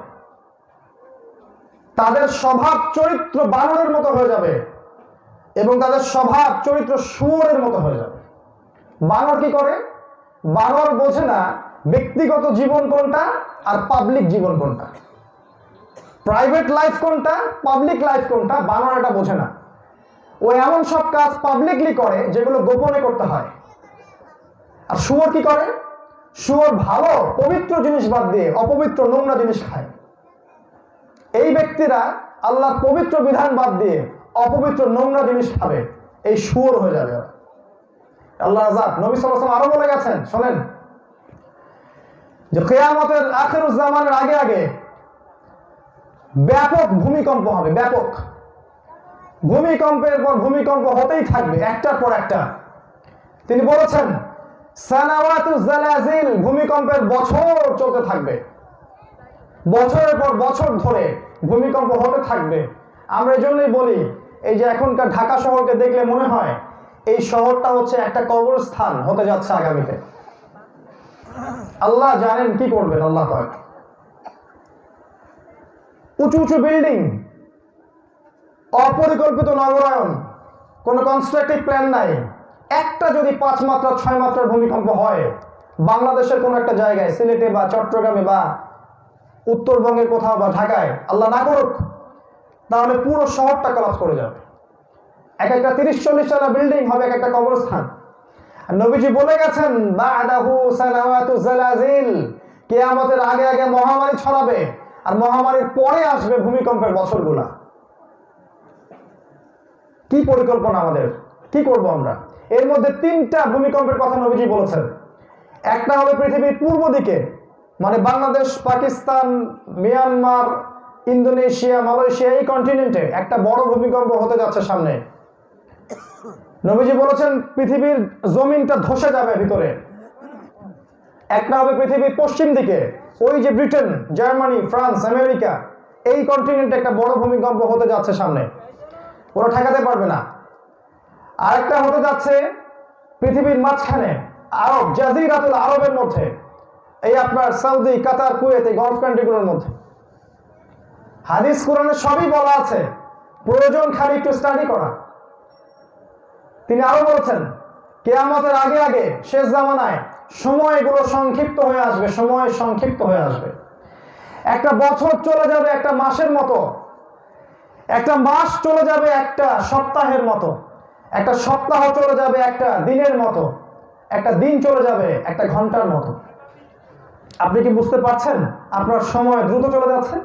তাদের স্বভাব চরিত্র বানরের মতো হয়ে যাবে এবং তাদের স্বভাব চরিত্র শুয়োরের মতো হয়ে যাবে। বানর কি করে? বানর বোঝে না ব্যক্তিগত জীবন কোনটা আর পাবলিক জীবন কোনটা। প্রাইভেট লাইফ কোনটা, পাবলিক লাইফ কোনটা, বানানোটা বোঝে না। ও এমন সব কাজ পাবলিকলি করে যেগুলো গোপনে করতে হয়। আর শুয়োর কি করে? শুয়োর ভালো পবিত্র জিনিস বাদ দিয়ে অপবিত্র নোংরা জিনিস খায়। এই ব্যক্তিরা আল্লাহর পবিত্র বিধান বাদ দিয়ে অপবিত্র নোংরা জিনিস খাবে, এই শুয়োর হয়ে যাবে। আল্লাহ আযাব। নবী সাল্লাল্লাহু আলাইহি ওয়াসাল্লাম আরো বলে গেছেন, শোনেন, যে কিয়ামতের আখিরুজ জামানের আগে আগে ব্যাপক ভূমিকম্প হবে। ব্যাপক ভূমিকম্পের পর ভূমিকম্প হতেই থাকবে, একটার পর একটা। তিনি বলেছেন সানাওয়াতু জালাজিল, ভূমিকম্পের বছর চলতে থাকবে, বছরের পর বছর ধরে ভূমিকম্প হতে থাকবে। আমরা এই জন্যই বলি, এই যে এখনকার ঢাকা শহরকে দেখলে মনে হয় এই শহরটা হচ্ছে একটা কবরস্থান হতে যাচ্ছে আগামীতে। আল্লাহ জানেন কি করবেন। আল্লাহ পাক। উঁচু উঁচু বিল্ডিং, অপরিকল্পিত নগরায়ন, কোনো কনস্ট্রাকটিভ প্ল্যান নাই। একটা যদি 5 মাত্রা 6 মাত্রার ভূমিকম্প হয় বাংলাদেশের কোনো একটা জায়গায়, সিলেটে বা চট্টগ্রামে বা উত্তরবঙ্গের কোথাও বা ঢাকায়, আল্লাহ না করুক, তাহলে পুরো শহরটা কলাপস করে যাবে। এক একটা 30-40 তলা বিল্ডিং হবে এক একটা কবরস্থান। আর নবীজি বলে গেছেন বা'দাহু সানাওয়াতু জালাজিল, কিয়ামতের আগে আগে মহামারী ছড়াবে, আর মহামারীর পরে আসবে ভূমিকম্পের বছরগুলা। কি পরিকল্পনা আমাদের, কি করব আমরা? এর মধ্যে 3টা ভূমিকম্পের কথা নবীজি বলেছেন। একটা হবে পৃথিবীর পূর্ব দিকে, মানে Bangladesh, Pakistan, Myanmar, Indonesia, Malaysia, এই কন্টিনেন্টে একটা বড় ভূমিকম্প হতে যাচ্ছে সামনে। নবীজি বলেছেন পৃথিবীর জমিনটা ধসে যাবে ভিতরে। একটা হবে পৃথিবীর পশ্চিম দিকে, ওই যে ব্রিটেন, জার্মানি, ফ্রান্স, আমেরিকা, এই কন্টিনেন্টে একটা বড় ভূমিকম্প হতে যাচ্ছে সামনে, ওরা ঠেকাতে পারবে না। আরেকটা হতে যাচ্ছে পৃথিবীর মাঝখানে, আরব, জাজিরাতুল আরবের মধ্যে, এই আপনার সৌদি, কাতার, কুয়েত, এই গলফ কান্ট্রিগুলোর মধ্যে। হাদিস কোরআনে সবই বলা আছে, প্রয়োজন খালি একটু স্টাডি করা। তিনি আরো বলেছেন কিয়ামতের আগে আগে শেষ জামানায় সময়গুলো সংক্ষিপ্ত হয়ে আসবে, সময় সংক্ষিপ্ত হয়ে আসবে। একটা বছর চলে যাবে একটা মাসের মতো, একটা মাস চলে যাবে একটা সপ্তাহের মতো, একটা সপ্তাহ চলে যাবে একটা দিনের মতো, একটা দিন চলে যাবে একটা ঘন্টার মতো। আপনি কি বুঝতে পারছেন আপনার সময় দ্রুত চলে যাচ্ছে?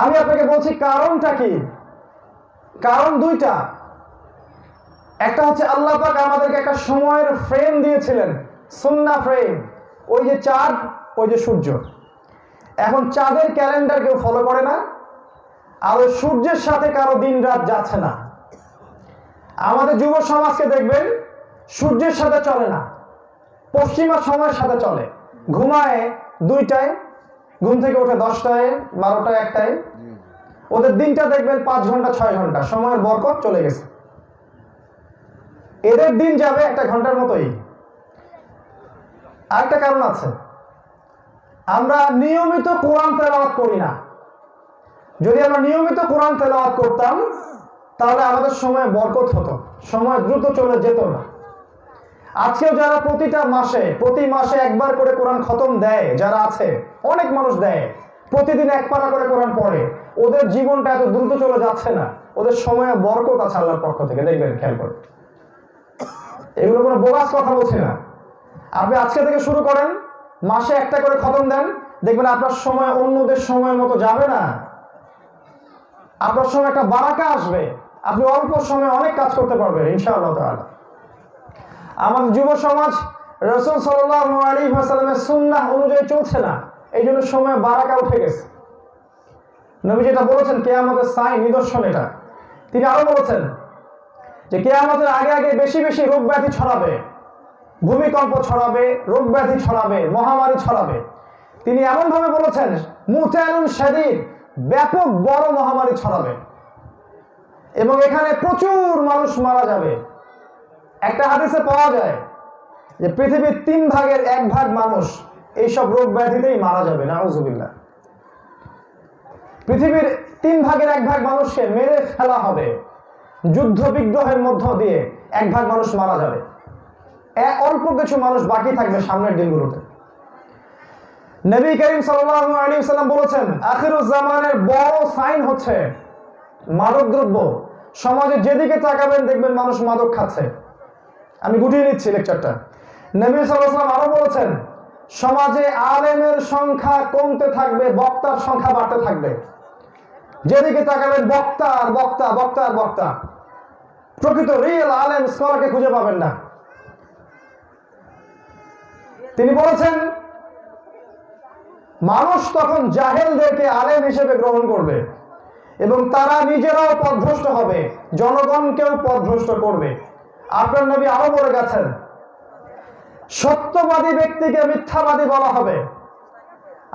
আমি আপনাকে বলছি কারণটা কি। কারণ 2টা। একটা হচ্ছে আল্লাহ পাক আমাদেরকে একটা সময়ের ফ্রেম দিয়েছিলেন, সুন্নাহ ফ্রেম। ওই যে চাঁদ, ওই যে সূর্য। এখন চাঁদের ক্যালেন্ডার কেউ ফলো করে না, আর ওই সূর্যের সাথে কারো দিন রাত যাচ্ছে না। আমাদের যুব সমাজকে দেখবেন সূর্যের সাথে চলে না, পশ্চিমা সময়ের সাথে চলে। ঘুমায় 2টায়, ঘুম থেকে ওঠে 10টায়, 12টায়, 1টায়। ওদের দিনটা দেখবেন 5 ঘন্টা 6 ঘন্টা, সময়ের বরকত চলে গেছে। এদের দিন যাবে 1 ঘন্টার মতোই। আরেকটা কারণ আছে, আমরা নিয়মিত কোরআন তেলাওয়াত করি না। যদি আমরা নিয়মিত কোরআন তেলাওয়াত করতাম তাহলে আমাদের সময় বরকত হতো, সময় দ্রুত চলে যেত না। আজকেও যারা প্রতি মাসে একবার করে কোরআন খতম দেয়, যারা আছে, অনেক মানুষ দেয়, প্রতিদিন 1 পারা করে কোরআন পড়ে, ওদের জীবনটা এত দ্রুত চলে যাচ্ছে না, ওদের সময়ে বরকত আছে আল্লাহর পক্ষ থেকে। দেখবেন, খেয়াল করে। এগুলো কোনো বোগাস কথা বলছি না। আপনি আজকে থেকে শুরু করেন, মাসে 1টা করে খতম দেন, দেখবেন আপনার সময় অন্যদের সময়ের মতো যাবে না। আপনার সময় একটা বারাকা আসবে, আপনি অল্প সময়ে অনেক কাজ করতে পারবেন ইনশাআল্লাহ তাআলা। আমাদের যুব সমাজ রাসূল সাল্লাল্লাহু আলাইহি ওয়াসাল্লামের সুন্নাহ অনুযায়ী চলছে না, এই জন্য সময় বারাকা উঠে গেছে। নবী যেটা বলেছেন কিয়ামতের সাইন, নিদর্শন এটা। তিনি আরো বলেছেন যে কিয়ামতের আগে আগে বেশি বেশি রোগ ব্যাধি ছড়াবে, ভূমিকম্প ছড়াবে, রোগ ব্যাধি ছড়াবে, মহামারী ছড়াবে। তিনি এমন ভাবে বলেছেন মুতালুন শাদীদ, ব্যাপক বড় মহামারী ছড়াবে এবং এখানে প্রচুর মানুষ মারা যাবে। একটা হাদিসে পাওয়া যায় যে পৃথিবীর 3 ভাগের 1 ভাগ মানুষ এইসব রোগ ব্যাধিতেই মারা যাবে, নাউযুবিল্লাহ। পৃথিবীর 3 ভাগের 1 ভাগ মানুষকে মেরে ফেলা হবে, যুদ্ধ বিগ্রহের মধ্য দিয়ে 1 ভাগ মানুষ মারা যাবে, অল্প কিছু মানুষ বাকি থাকবে সামনের দিনগুলোতে। নবী করিম সাল্লাল্লাহু আলাইহি ওয়াসাল্লাম বলেছেন, আখিরুজ জামানের বড় সাইন হচ্ছে মাদকদ্রব্য। সমাজে যেদিকে তাকাবেন দেখবেন মানুষ মাদক খাচ্ছে। আমি গুটিয়ে নিচ্ছি লেকচারটা। নবী সাল্লাল্লাহু আলাইহি ওয়াসাল্লাম আরো বলেছেন, সমাজে আলেমের সংখ্যা কমতে থাকবে, বক্তার সংখ্যা বাড়তে থাকবে। যেদিকে তাকাবেন বক্তা আর বক্তা, বক্তা আর বক্তা। প্রকৃত রিয়েল আলেম স্কলারকে খুঁজে পাবেন না। তিনি বলেছেন, মানুষ তখন জাহেলদেরকে আলেম হিসেবে গ্রহণ করবে এবং তারা নিজেরাও পথভ্রষ্ট হবে, জনগণকেও পথভ্রষ্ট করবে। আপনার নবী আরো বলে গেছেন, সত্যবাদী ব্যক্তিকে মিথ্যাবাদী বলা হবে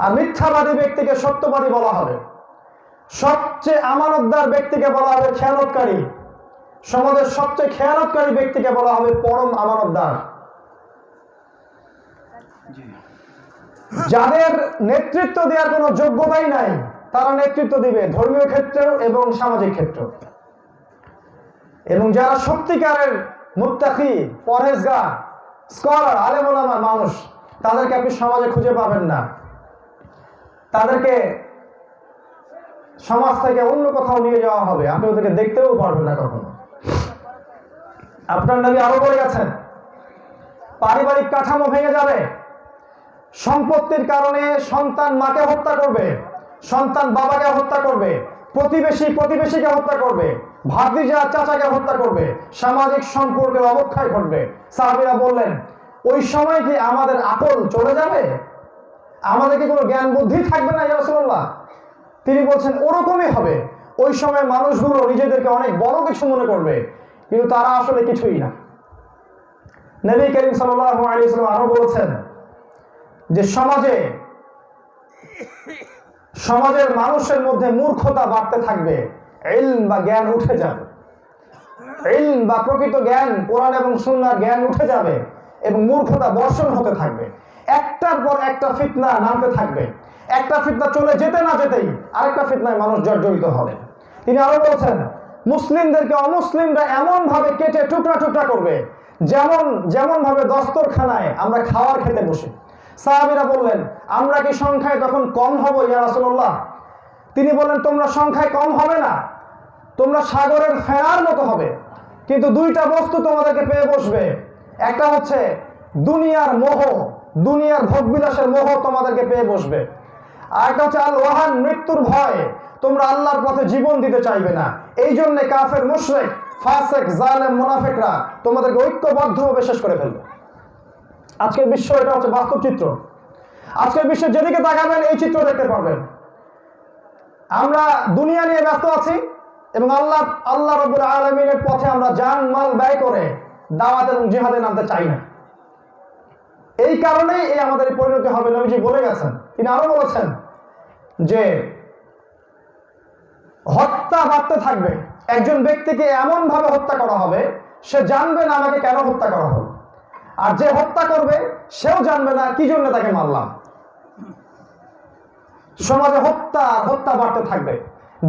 আর মিথ্যাবাদী ব্যক্তিকে সত্যবাদী বলা হবে। সবচেয়ে আমানতদার ব্যক্তিকে বলা হবে খেয়ানতকারী। সমাজের সবচেয়ে খেয়ানতকারী ব্যক্তিকে বলা হবে পরম আমানতদার। যাদের নেতৃত্ব দেওয়ার কোনো যোগ্যতাই নাই তারা নেতৃত্ব দিবে, ধর্মীয় ক্ষেত্রেও এবং সামাজিক ক্ষেত্রেও। এবং যারা সত্যিকারের মুত্তাকি, পরহেজগার, স্কলার, আলেম ওলামা মানুষ, তাদেরকে আপনি সমাজে খুঁজে পাবেন না। তাদেরকে সমাজ থেকে অন্য কোথাও নিয়ে যাওয়া হবে, আপনি ওদেরকে দেখতেও পারবেন না কখনো। আপনার নবী আরো বলে গেছেন, পারিবারিক কাঠামো ভেঙে যাবে। সম্পত্তির কারণে সন্তান মাকে হত্যা করবে, সন্তান বাবাকে হত্যা করবে, প্রতিবেশী প্রতিবেশীকে হত্যা করবে, ভাতিজা চাচাকে হত্যা করবে, সামাজিক সম্পর্কের অবক্ষয় ঘটবে। সাহাবীরা বললেন, ওই সময় কি আমাদের আকল চলে যাবে? আমাদের কি কোনো জ্ঞান বুদ্ধি থাকবে না ইয়া রাসূলুল্লাহ? তিনি বলছেন, ওরকমই হবে। ওই সময় মানুষগুলো নিজেদেরকে অনেক বড় কিছু মনে করবে, কিন্তু তারা আসলে কিছুই না। নবী করিম সাল্লাল্লাহু আলাইহি ওয়াসাল্লাম আরো বলেছেন যে সমাজের মানুষের মধ্যে মূর্খতা বাড়তে থাকবে, ইলম বা জ্ঞান উঠে যাবে। ইলম বা প্রকৃত জ্ঞান, কোরআন এবং সুন্নাহর জ্ঞান উঠে যাবে এবং মূর্খতা বর্ষণ হতে থাকবে। একটার পর একটা ফিতনা নামতে থাকবে। একটা ফিতনা চলে যেতে না যেতেই আরেকটা ফিতনায় মানুষ জর্জরিত হবে। তিনি আরো বলছেন, মুসলিমদেরকে অমুসলিমরা এমন ভাবে কেটে টুকরা টুকরা করবে, যেমন ভাবে দস্তরখানায় আমরা খাওয়ার খেতে বসে। সাহাবীরা বললেন, আমরা কি সংখ্যায় তখন কম হব ইয়া রাসূলুল্লাহ? তিনি বললেন, তোমরা সংখ্যায় কম হবে না, তোমরা সাগরের ফেনার মতো হবে। কিন্তু দুইটা বস্তু তোমাদেরকে পেয়ে বসবে। একটা হচ্ছে দুনিয়ার মোহ, দুনিয়ার ভোগবিলাসের মোহ তোমাদেরকে পেয়ে বসবে। আর একটা হচ্ছে আল ওয়াহান, মৃত্যুর ভয়। তোমরা আল্লাহর পথে জীবন দিতে চাইবে না। এই জন্য কাফের, মুশরিক, ফাসিক, জালেম, মুনাফিকরা তোমাদেরকে ঐক্যবদ্ধভাবে শেষ করে ফেলবে। আজকের বিশ্ব এটা হচ্ছে বাস্তব চিত্র। আজকের বিশ্বে যেদিকে তাকাবেন এই চিত্র দেখতে পারবেন। আমরা দুনিয়া নিয়ে ব্যস্ত আছি এবং আল্লাহ রাব্বুল আলামিনের পথে আমরা জান মাল ব্যয় করে দাওয়াত এবং জিহাদে নামতে চাই না। এই কারণেই আমাদের এই পরিণতি হবে। নবীজি বলে গেছেন, তিনি আরো বলেছেন যে হত্যা বাড়তে থাকবে। একজন ব্যক্তিকে এমন ভাবে হত্যা করা হবে, সে জানবে না আমাকে কেন হত্যা করা হলো, আর যে হত্যা করবে সেও জানবে না কি জন্য তাকে মারলাম। সমাজে হত্যা বাড়তে থাকবে।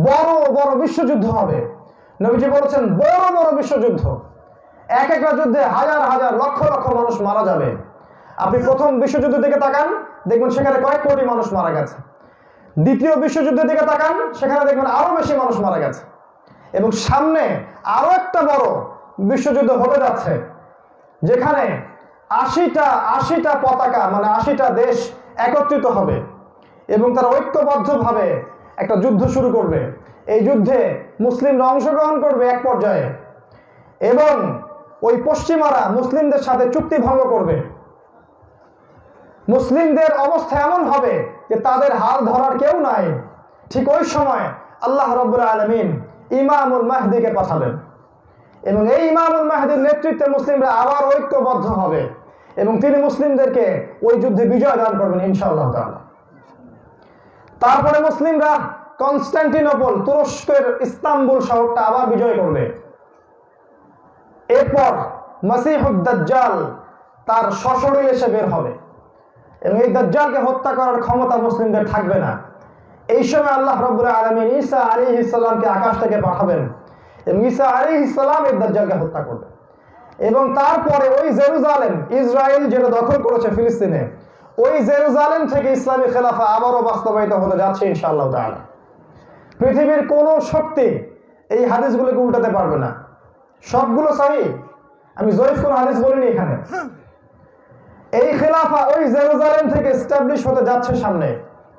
বড় বড় বিশ্বযুদ্ধ হবে। নবীজি বলেছেন, বড় বড় বিশ্বযুদ্ধ, এক একটা যুদ্ধে হাজার হাজার লক্ষ লক্ষ মানুষ মারা যাবে। আপনি প্রথম বিশ্বযুদ্ধের দিকে তাকান, দেখবেন সেখানে কয়েক কোটি মানুষ মারা গেছে। দ্বিতীয় বিশ্বযুদ্ধের দিকে তাকান, সেখানে দেখবেন আরো বেশি মানুষ মারা গেছে। এবং সামনে আরো একটা বড় বিশ্বযুদ্ধ হতে যাচ্ছে, যেখানে ৮০টা পতাকা, মানে ৮০টা দেশ একত্রিত হবে এবং তারা ঐক্যবদ্ধভাবে একটা যুদ্ধ শুরু করবে। এই যুদ্ধে মুসলিমরা অংশগ্রহণ করবে এক পর্যায়ে, এবং ওই পশ্চিমারা মুসলিমদের সাথে চুক্তি ভঙ্গ করবে। মুসলিমদের অবস্থা এমন হবে যে তাদের হাল ধরার কেউ নাই। ঠিক ওই সময় আল্লাহ রাব্বুল আলামিন ইমামুল মাহদিকে পাঠাবেন এবং এই ইমামুল মাহদির নেতৃত্বে মুসলিমরা আবার ঐক্যবদ্ধ হবে এবং তিনি মুসলিমদেরকে ওই যুদ্ধে বিজয় দান করবেন ইনশাআল্লাহ তাআলা। তারপরে মুসলিমরা কনস্টান্টিনোপল, তুরস্কের ইস্তাম্বুল শহরটা আবার বিজয় করবে। এরপর মাসিহুদ দাজ্জাল তার সশরীরে এসে বের হবে এবং এই দাজ্জালকে হত্যা করার ক্ষমতা মুসলিমদের থাকবে না। এই সময় আল্লাহ রাব্বুল আলামিন ঈসা আলাইহিস সালামকে আকাশ থেকে পাঠাবেন এবং ঈসা আলাইহিস সালাম এই দাজ্জালকে হত্যা করবে। এবং তারপরে ওই জেরুজালেম, ইসরায়েল যেটা দখল করেছে ফিলিস্তিনে, ওই জেরুজালেম থেকে ইসলামী খেলাফা আবারও বাস্তবায়িত হতে যাচ্ছে ইনশাআল্লাহ তাআলা। পৃথিবীর কোন শক্তি এই হাদিসগুলোকে উল্টাতে পারবে না, সবগুলো সহিহ। আমি জয়ীফ কোন হাদিস বলিনি এখানে। এই খেলাফা ওই জেরুজালেম থেকে এস্টাবলিশ হতে যাচ্ছে সামনে।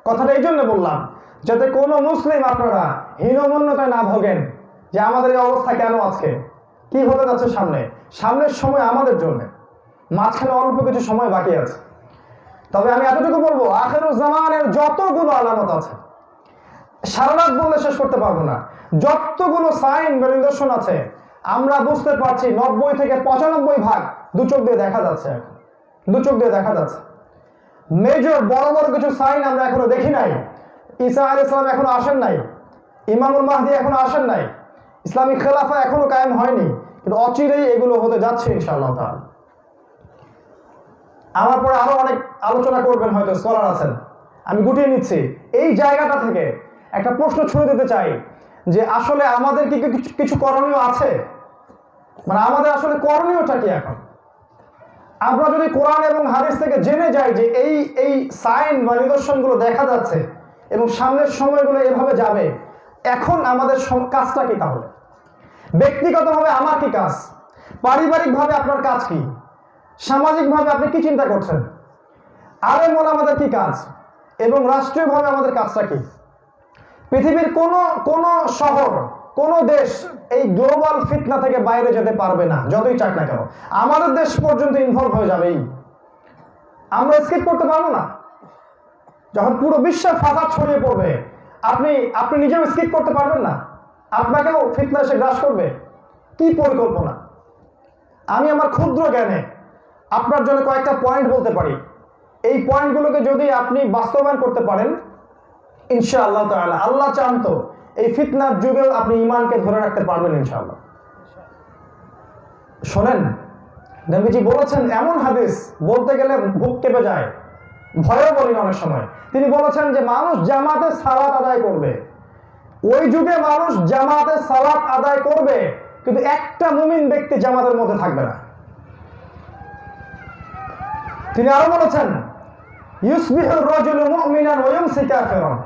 কথাটা এই জন্য বললাম যাতে কোন মুসলিম আপনারা হীনমন্যতায় না ভোগেন যে আমাদের এই অবস্থা কেন আজকে, কি হতে যাচ্ছে সামনে। সামনের সময় আমাদের জন্য, মাঝখানে অল্প কিছু সময় বাকি আছে। তবে আমি এতটুকু বলবো, আখিরুজ জামানের যতগুলো আলামত আছে, সারা রাত বললে শেষ করতে পারবো না, যতগুলো সাইন বা নিদর্শন আছে আমরা বুঝতে পারছি 90 থেকে 95% দু চোখ দিয়ে দেখা যাচ্ছে। এখন দু চোখ দিয়ে দেখা যাচ্ছে। মেজর বড় বড় কিছু সাইন আমরা এখনো দেখি নাই। ঈসা আলাইহিস সালাম এখনো আসেন নাই, ইমামুল মাহদি এখনো আসেন নাই, ইসলামিক খেলাফা এখনো কায়েম হয়নি, কিন্তু অচিরেই এগুলো হতে যাচ্ছে ইনশাআল্লাহ তাআলা। আমার পরে আরো অনেক আলোচনা করবেন, হয়তো স্কলার আছেন, আমি গুটিয়ে নিচ্ছি। এই জায়গাটা থেকে একটা প্রশ্ন ছুড়ে দিতে চাই যে আসলে আমাদের কি কিছু করণীয় আছে, মানে আমাদের আসলে করণীয়টা কি এখন? আমরা যদি কোরআন এবং হাদিস থেকে জেনে যাই যে এই সাইন বা নিদর্শনগুলো দেখা যাচ্ছে এবং সামনের সময়গুলো এভাবে যাবে, এখন আমাদের কাজটা কি? তাহলে ব্যক্তিগতভাবে আমার কি কাজ, পারিবারিকভাবে আপনার কাজ কি, সামাজিকভাবে আপনি কি চিন্তা করছেন, আলেম ওলামাদের কি কাজ, এবং রাষ্ট্রীয়ভাবে আমাদের কাজটা কি? পৃথিবীর কোন শহর, কোন দেশ এই গ্লোবাল ফিতনা থেকে বাইরে যেতে পারবে না, যতই চাক না কেন। আমাদের দেশ পর্যন্ত ইনভলভ হয়ে যাবেই, আমরা স্কিপ করতে পারবো না। যখন পুরো বিশ্বে ফাসাদ ছড়িয়ে পড়বে, আপনি নিজেও স্কিপ করতে পারবেন না, আপনাকেও ফিতনা এসে গ্রাস করবে। কি পরিকল্পনা? আমি আমার ক্ষুদ্র জ্ঞানে আপনার জন্য কয়েকটা পয়েন্ট বলতে পারি। এই পয়েন্টগুলোকে যদি আপনি বাস্তবায়ন করতে পারেন ইনশাআল্লাহ তাআলা, আল্লাহ চান তো এই ফিতনার যুগেও আপনি ঈমানকে ধরে রাখতে পারবেন ইনশাআল্লাহ। শোনেন, নবীজি বলেছেন এমন হাদিস বলতে গেলে বুক কেঁপে যায়, ভয়ও বলি না অনেক সময়। তিনি বলেছেন যে মানুষ জামাতে সালাত আদায় করবে, ওই যুগে মানুষ জামাতে সালাত আদায় করবে, কিন্তু একটা মুমিন ব্যক্তি জামাতের মধ্যে থাকবে না। তিনি আরো বলেছেন ইউসবিহুর রাজুলু মুমিনান ওয়া ইউমসি কাফিরান,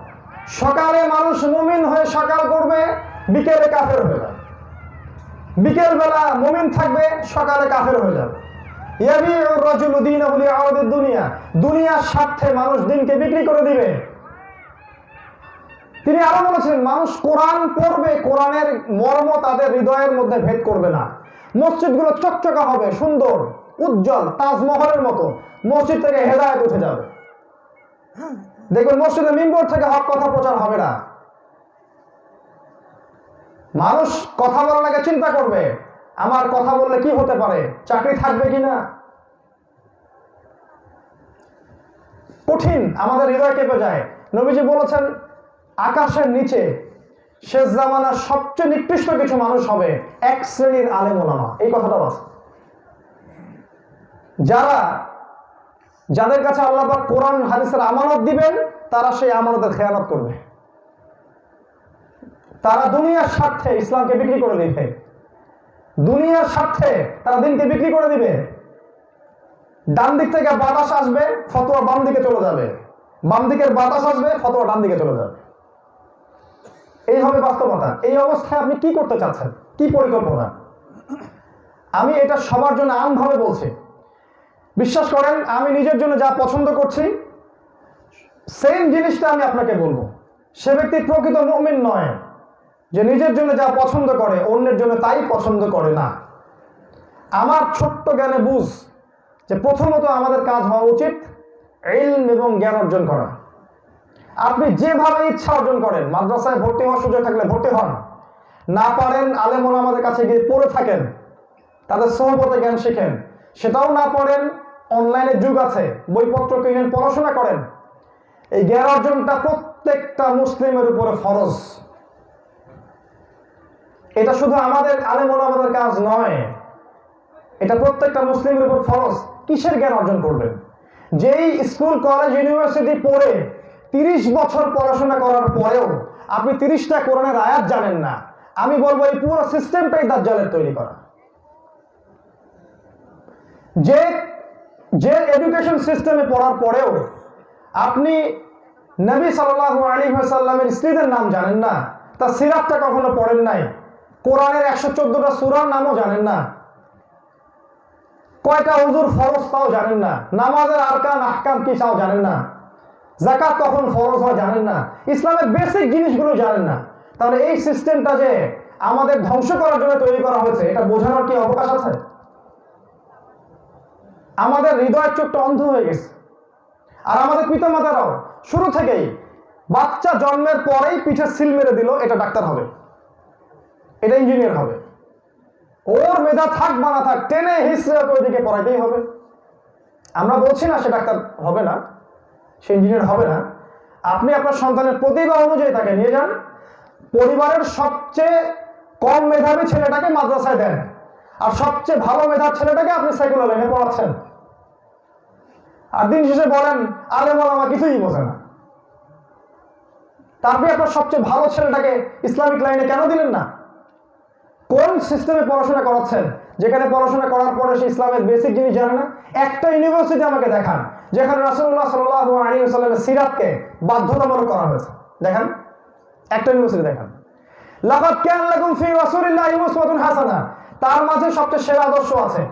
সকালে মানুষ মুমিন হয়ে সকাল করবে, বিকেলে কাফের হয়ে যাবে। বিকেল বেলা মুমিন থাকবে, সকালে কাফের হয়ে যাবে। ইয়াবিউর রাজুলু দীনাহু লিআরাদিদ দুনিয়া, দুনিয়ার স্বার্থে মানুষ দিনকে বিক্রি করে দিবে। তিনি আরো বলেছেন মানুষ কোরআন পড়বে, কোরআনের মর্ম তাদের হৃদয়ের মধ্যে ভেদ করবে না। মসজিদগুলো চকচকা হবে, সুন্দর উজ্জ্বল, তাজমহলের মতো। মসজিদ থেকে হেদায়েত উঠে যাবে। দেখবেন মসজিদের মিম্বর থেকে হক কথা প্রচার হবে না। মানুষ কথা বলার আগে চিন্তা করবে আমার কথা বললে কি হতে পারে, চাকরি থাকবে কিনা। কঠিন, আমাদের হৃদয় কেঁপে যায়। নবীজি বলেছেন আকাশের নিচে শেষ জামানার সবচেয়ে নিকৃষ্ট কিছু মানুষ হবে এক শ্রেণীর আলেম ওলামা। এই কথাটাও আছে, যাদের কাছে আল্লাহ পাক কোরআন হাদিসের আমানত দিবেন, তারা সেই আমানতের খেয়ানত করবে। তারা দুনিয়ার স্বার্থে ইসলামকে বিক্রি করে দিবে, দুনিয়ার স্বার্থে তারা দিনকে বিক্রি করে দিবে। ডান দিক থেকে বাতাস আসবে, ফতোয়া বাম দিকে চলে যাবে, বাম দিকের বাতাস আসবে, ফতোয়া ডান দিকে চলে যাবে। এই হবে বাস্তবতা। এই অবস্থায় আপনি কি করতে চাচ্ছেন, কি পরিকল্পনা? আমি এটা সবার জন্য আমভাবে বলছি। বিশ্বাস করেন, আমি নিজের জন্য যা পছন্দ করছি সেম জিনিসটা আমি আপনাকে বলবো। সে ব্যক্তি প্রকৃত মুমিন নয় যে নিজের জন্য যা পছন্দ করে অন্যের জন্য তাই পছন্দ করে না। আমার ছোট্ট জ্ঞানে বুঝ যে প্রথমত আমাদের কাজ হওয়া উচিত ইলম এবং জ্ঞান অর্জন করা। আপনি যেভাবে ইচ্ছা অর্জন করেন, মাদ্রাসায় ভর্তি হওয়ার সুযোগ থাকলে ভর্তি হন, না পারেন আলেম ওলামাদের কাছে গিয়ে পড়ে থাকেন, তাদের সোহবতে জ্ঞান শিখেন। সেটাও না পড়েন, অনলাইনের যুগ আছে, বইপত্র কিনেন, পড়াশোনা করেন। এই জ্ঞান অর্জনটা প্রত্যেকটা মুসলিমের উপরে ফরজ। এটা শুধু আমাদের আলেম ওলামাদের কাজ নয়, এটা প্রত্যেকটা মুসলিমের উপর ফরজ। কিসের জ্ঞান অর্জন করবেন? যেই স্কুল কলেজ ইউনিভার্সিটি পড়ে 30 বছর পড়াশোনা করার পরেও আপনি 30টা কোরআনের আয়াত জানেন না, আমি বলবো এই পুরো সিস্টেমটাই দাজ্জালের তৈরি করা। যে যে এডুকেশন সিস্টেমে পড়ার পরেও আপনি নবী সাল্লাল্লাহু আলাইহি ওয়াসাল্লামের স্ত্রীদের নাম জানেন না, তার সিরাতটা কখনো পড়েন নাই, কোরআনের 114টা সূরার নামও জানেন না, কয়টা ওযুর ফরজ তাও জানেন না, নামাজের আরকান আহকাম কি তাও জানেন না, যাকাত কখন ফরজ হয় জানেন না, ইসলামের বেসিক জিনিসগুলো জানেন না, তাহলে এই সিস্টেমটা যে আমাদের ধ্বংস করার জন্য তৈরি করা হয়েছে এটা বোঝানোর কি অবকাশ আছে? আমাদের হৃদয়ের চোখটা অন্ধ হয়ে গেছে। আর আমাদের পিতামাতারাও শুরু থেকেই বাচ্চা জন্মের পরেই পিঠে সিল মেরে দিল এটা ডাক্তার হবে, এটা ইঞ্জিনিয়ার হবে, ওর মেধা থাক বা না থাক টেনে হিসেবে ওইদিকে পড়াইতেই হবে। আমরা বলছি না সে ডাক্তার হবে না, সে ইঞ্জিনিয়ার হবে না। আপনি আপনার সন্তানের প্রতিভা অনুযায়ী তাকে নিয়ে যান, পরিবারের সবচেয়ে কম মেধাবী ছেলেটাকে মাদ্রাসায় দেন, আর সবচেয়ে ভালো মেধার ছেলেটাকে আপনি সেকুলার লাইনে পড়াচ্ছেন। আর দিন শেষে বলেন আলেম ওলামা কিছুই বোঝে না। তারপরে আপনার সবচেয়ে ভালো ছেলেটাকে ইসলামিক লাইনে কেন দিলেন না? কোন সিস্টেমে পড়াশোনা করাচ্ছেন যেখানে পড়াশোনা করার পরে সে ইসলামের বেসিক জিনিস জানে না? একটা ইউনিভার্সিটি আমাকে দেখান যেখানে রাসূলুল্লাহ সাল্লাল্লাহু আলাইহি ওয়াসাল্লামের সিরাতকে বাধ্যতামূলক করা হয়েছে, দেখান একটা ইউনিভার্সিটি দেখান। লাকাদ কানা লাকুম ফি রাসূলিল্লাহি উসওয়াতুন হাসানা, তার মাঝে সবচেয়ে সেরা আদর্শ আছে।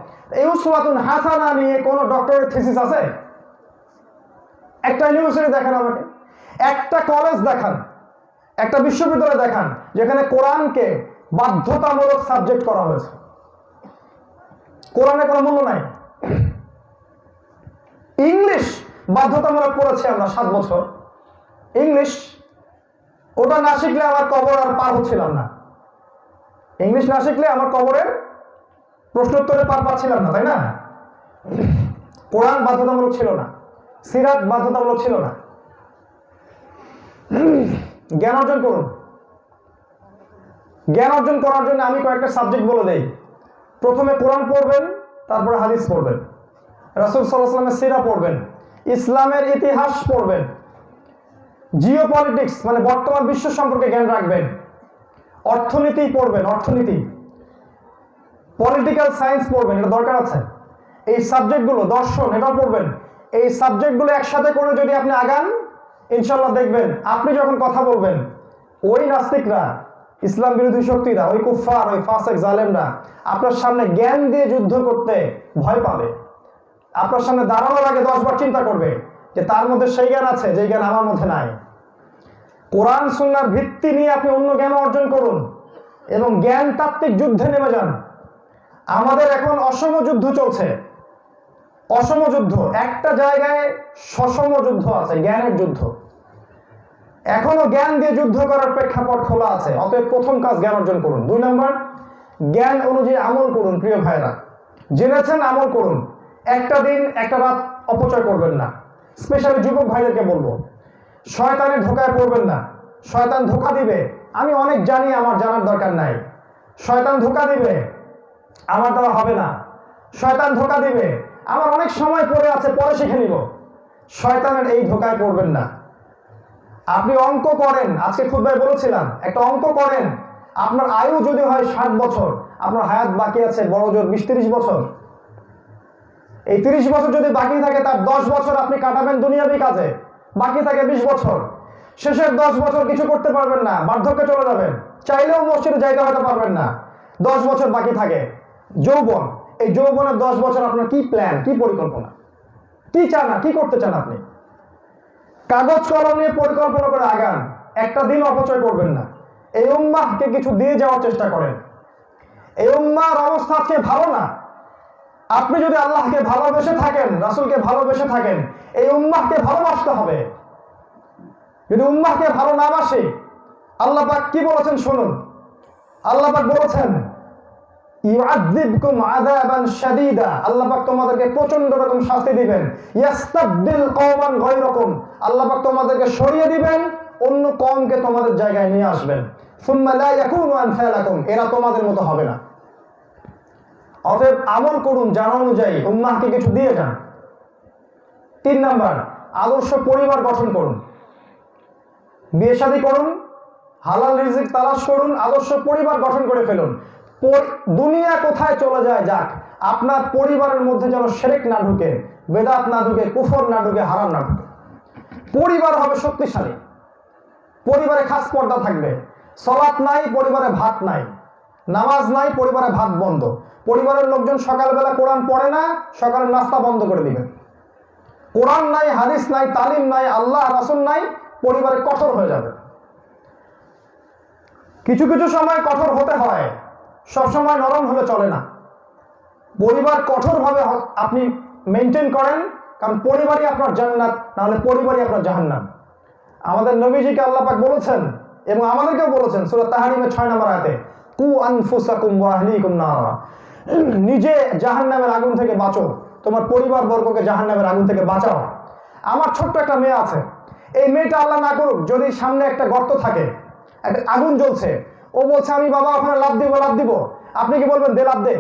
এই উসওয়াতুন হাসানা নিয়ে কোন ডক্টরেট থিসিস আছে? একটা ইউনিভার্সিটি দেখান আমাকে, একটা কলেজ দেখান, একটা বিশ্ববিদ্যালয় দেখান যেখানে কোরআনকে বাধ্যতামূলক সাবজেক্ট করা হয়েছে। কোরআনে কোনো মূল্য নাই। ইংলিশ বাধ্যতামূলক করেছি আমরা 7 বছর, ইংলিশ ওটা না শিখলে আমার কবর আর পার হচ্ছিলাম না। ইংলিশ না শিখলে আমার কবরের প্রশ্নোত্তরে পার পাচ্ছিলাম না, তাই না? কোরআন বাধ্যতামূলক ছিল না, সিরাত বাধ্যতামূলক ছিল না। জ্ঞান অর্জন করুন। জ্ঞান অর্জন করার জন্য আমি কয়েকটা সাবজেক্ট বলে দেই। প্রথমে কোরআন পড়বেন, তারপরে হাদিস পড়বেন, রাসূল সাল্লাল্লাহু আলাইহি ওয়াসাল্লামের সিরা পড়বেন, ইসলামের ইতিহাস পড়বেন, জিও পলিটিক্স মানে বর্তমান বিশ্ব সম্পর্কে জ্ঞান রাখবেন, অর্থনীতি পড়বেন, অর্থনীতি, পলিটিক্যাল সায়েন্স পড়বেন, এটা দরকার আছে। এই সাবজেক্টগুলো, দর্শন এটাও পড়বেন। এই সাবজেক্টগুলো একসাথে করে যদি আপনি আগান, ইনশাল্লাহ দেখবেন আপনি যখন কথা বলবেন ওই নাস্তিকরা, ইসলাম বিরোধী শক্তিরা, ওই কুফফার, ওই ফাসেক জালেমরা আপনার সামনে জ্ঞান দিয়ে যুদ্ধ করতে ভয় পাবে। আপনার সামনে দাঁড়ানোর আগে 10 বার চিন্তা করবে যে তার মধ্যে সেই জ্ঞান আছে যে জ্ঞান আমার মধ্যে নাই। কোরআন সুন্নাহর ভিত্তি নিয়ে আপনি অন্য জ্ঞান অর্জন করুন এবং জ্ঞান তাত্ত্বিক যুদ্ধে নেমে যান। আমাদের এখন অসম যুদ্ধ চলছে, অসম যুদ্ধ। একটা জায়গায় সসম যুদ্ধ আছে, জ্ঞানের যুদ্ধ। এখনো জ্ঞান দিয়ে যুদ্ধ করার প্রেক্ষাপট খোলা আছে। অতএব প্রথম কাজ জ্ঞান অর্জন করুন। 2 নম্বর, জ্ঞান অনুযায়ী আমল করুন। প্রিয় ভাইরা, জেনেছেন আমল করুন। একটা দিন একটা রাত অপচয় করবেন না। স্পেশালি যুবক ভাইদেরকে বলবো, শয়তানের ধোকায় পড়বেন না। শয়তান ধোকা দিবে, আমি অনেক জানি, আমার জানার দরকার নাই। শয়তান ধোকা দিবে, আমার দ্বারা হবে না। শয়তান ধোকা দিবে, আমার অনেক সময় পড়ে আছে, পরে শিখে নিব। শয়তানের এই ধোকায় পড়বেন না। আপনি অঙ্ক করেন, আজকে খুতবায় বলেছিলাম, একটা অঙ্ক করেন। আপনার আয়ু যদি হয় 60 বছর, আপনার হায়াত বাকি আছে বড় জোর 20-30 বছর। এই 30 বছর যদি বাকি থাকে, তার 10 বছর আপনি কাটাবেন দুনিয়াবি কাজে, বাকি থাকে 20 বছর। শেষের 10 বছর কিছু করতে পারবেন না, বার্ধক্যে চলে যাবেন, চাইলেও মসজিদে যাইতে হয়তো পারবেন না। 10 বছর বাকি থাকে যৌবন। এই যৌবনের 10 বছর আপনার কি প্ল্যান, কি পরিকল্পনা, কি চান, কি করতে চান আপনি? কাগজ কলম নিয়ে পরিকল্পনা করে আগান, একটা দিন অপচয় করবেন না। এই উম্মাহকে কিছু দিয়ে যাওয়ার চেষ্টা করেন। এই উম্মাহর অবস্থা আজকে ভালো না। আপনি যদি আল্লাহকে ভালোবেসে থাকেন, রাসূলকে ভালোবেসে থাকেন, এই উম্মাহকে ভালোবাসতে হবে। যদি উম্মাহকে ভালো না বাসে, আল্লাহ পাক কি বলেছেন শুনুন। আল্লাহ পাক বলেছেন ইউআযিবকুম আযাবান শাদীদা, আল্লাহ পাক তোমাদেরকে প্রচন্ড রকম শাস্তি দিবেন। ইয়াস্তাবদিল কওমান গায়রাকুম, আল্লাহ পাক তোমাদেরকে সরিয়ে দিবেন, অন্য কওমকে তোমাদের জায়গায় নিয়ে আসবেন। সুম্মা লা ইয়াকুনু আমসালাকুম, এরা তোমাদের মতো হবে না। অতএব আমল করুন জানা অনুযায়ী, উম্মাহকে কিছু দিয়ে যান। 3 নাম্বার, আদর্শ পরিবার গঠন করুন। বিয়ে শাদী করুন, হালাল রিজিক তালাশ করুন, আদর্শ পরিবার গঠন করে ফেলুন। দুনিয়া কোথায় চলে যায় যাক, আপনার পরিবারের মধ্যে যেন শিরক না ঢুকে, বেদাত না ঢুকে, কুফর না ঢুকে, হারাম না ঢুকে। পরিবার হবে শক্তিশালী, পরিবারে খাস পর্দা থাকবে। সালাত নাই, পরিবারে ভাত নাই। নামাজ নাই, পরিবারে ভাত বন্ধ। পরিবারের লোকজন সকালবেলা কোরআন পড়ে না, সকালের নাস্তা বন্ধ করে দিবেন। কোরআন নাই, হাদিস নাই, তালিম নাই, আল্লাহ রাসূল নাই, পরিবারে কঠোর হয়ে যাবে। কিছু কিছু সময় কঠোর হতে হয়, সব সময় নরম হলে চলে না। পরিবার কঠোরভাবে আপনি মেনটেন করেন, কারণ পরিবারই আপনার জান্নাত, নাহলে পরিবারই আপনার জাহান্নাম। আমাদের নবীজিকে আল্লাহ পাক বলেছেন এবং আমাদেরকেও বলেছেন সূরা তাহরিমের 6 নম্বর আয়াতে, কু আনফুসাকুম ওয়া আহলিকুম নারা, নিজে জাহান্নামের আগুন থেকে বাঁচো, তোমার পরিবার বর্গকে জাহান্নামের আগুন থেকে বাঁচাও। আমার ছোট্ট একটা মেয়ে আছে, এই মেয়েটা আল্লাহ না করুক যদি সামনে একটা গর্ত থাকে, একটা আগুন জ্বলছে, ও বলছে আমি বাবা ওখানে লাফ দিব, আপনি কি বলবেন দে লাফ দে?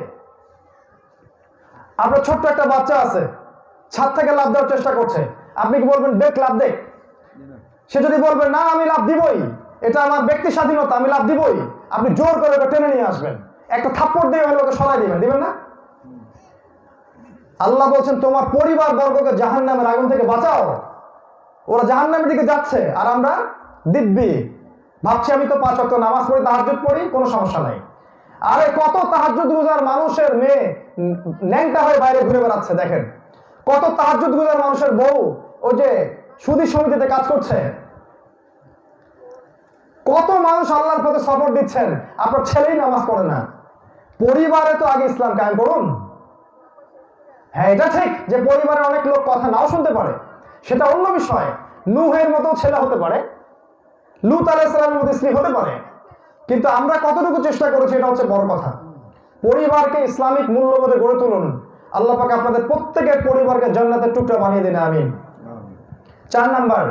আপনার ছোট্ট একটা বাচ্চা আছে, ছাদ থেকে লাফ দেওয়ার চেষ্টা করছে, আপনি কি বলবেন দেখ লাফ দেখ? সে যদি বলবে না আমি লাফ দিবই, এটা আমার ব্যক্তি স্বাধীনতা, আমি লাফ দিবই, আপনি জোর করে ওকে টেনে নিয়ে আসবেন, একটা থাপ্পড় দিয়ে হলে ওকে সরাই দিবেন না? আল্লাহ বলছেন তোমার পরিবার বর্গকে জাহান্নামের আগুন থেকে বাঁচাও। ওরা জাহান্নামের দিকে যাচ্ছে আর আমরা দিব্যি ভাবছি আমি তো 5 ওয়াক্ত নামাজ পড়ি, তাহাজ্জুদ পড়ি, কোনো সমস্যা নাই। আরে কত তাহাজ্জুদ গুজার মানুষের মেয়ে ন্যাংটা হয়ে বাইরে ঘুরে বেড়াচ্ছে, দেখেন কত তাহাজ্জুদ গুজার মানুষের বউ ওই যে সুদী সমিতিতে কাজ করছে। কত মানুষ আল্লাহর পথে সফর দিচ্ছেন, আপনার ছেলেই নামাজ পড়ে না। পরিবারে তো আগে ইসলাম কায়েম করুন। হ্যাঁ, এটা ঠিক যে পরিবারে অনেক লোক কথা নাও শুনতে পারে, সেটা অন্য বিষয়। নূহের মতো ছেলে হতে পারে, লূত আলাইহিস সালামের মতো স্ত্রী হতে পারে, কিন্তু আমরা কতটুকু চেষ্টা করেছি এটা হচ্ছে বড় কথা। পরিবারকে ইসলামিক মূল্যবোধে গড়ে তুলুন। আল্লাহ পাক আপনাদের প্রত্যেকের পরিবারকে জান্নাতের টুকরা বানিয়ে দিন, আমিন। 4 নাম্বার,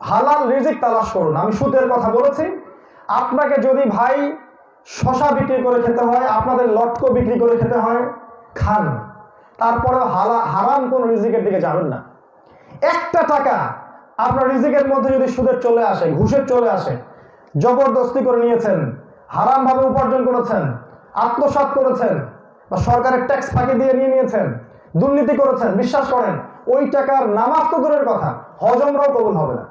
হালাল রিজিক তালাশ করুন। আমি সুদের কথা বলেছি, আপনাকে যদি ভাই শশা বিক্রি করে খেতে হয়, আপনাদের লটকো বিক্রি করে খেতে হয়, খান, তারপরে হারাম কোন রিজিকের দিকে যাবেন না। একটা টাকা আপনার রিজিকের মধ্যে যদি সুদের চলে আসে, ঘুষের চলে আসে, জবরদস্তি করে নিয়েছেন, হারাম ভাবে উপার্জন করেছেন, আত্মসাৎ করেছেন, বা সরকারের ট্যাক্স ফাঁকি দিয়ে নিয়েছেন, দুর্নীতি করেছেন, বিশ্বাস করেন ওই টাকার নামাজ তো দূরের কথা, হজমরাও কবুল হবে না।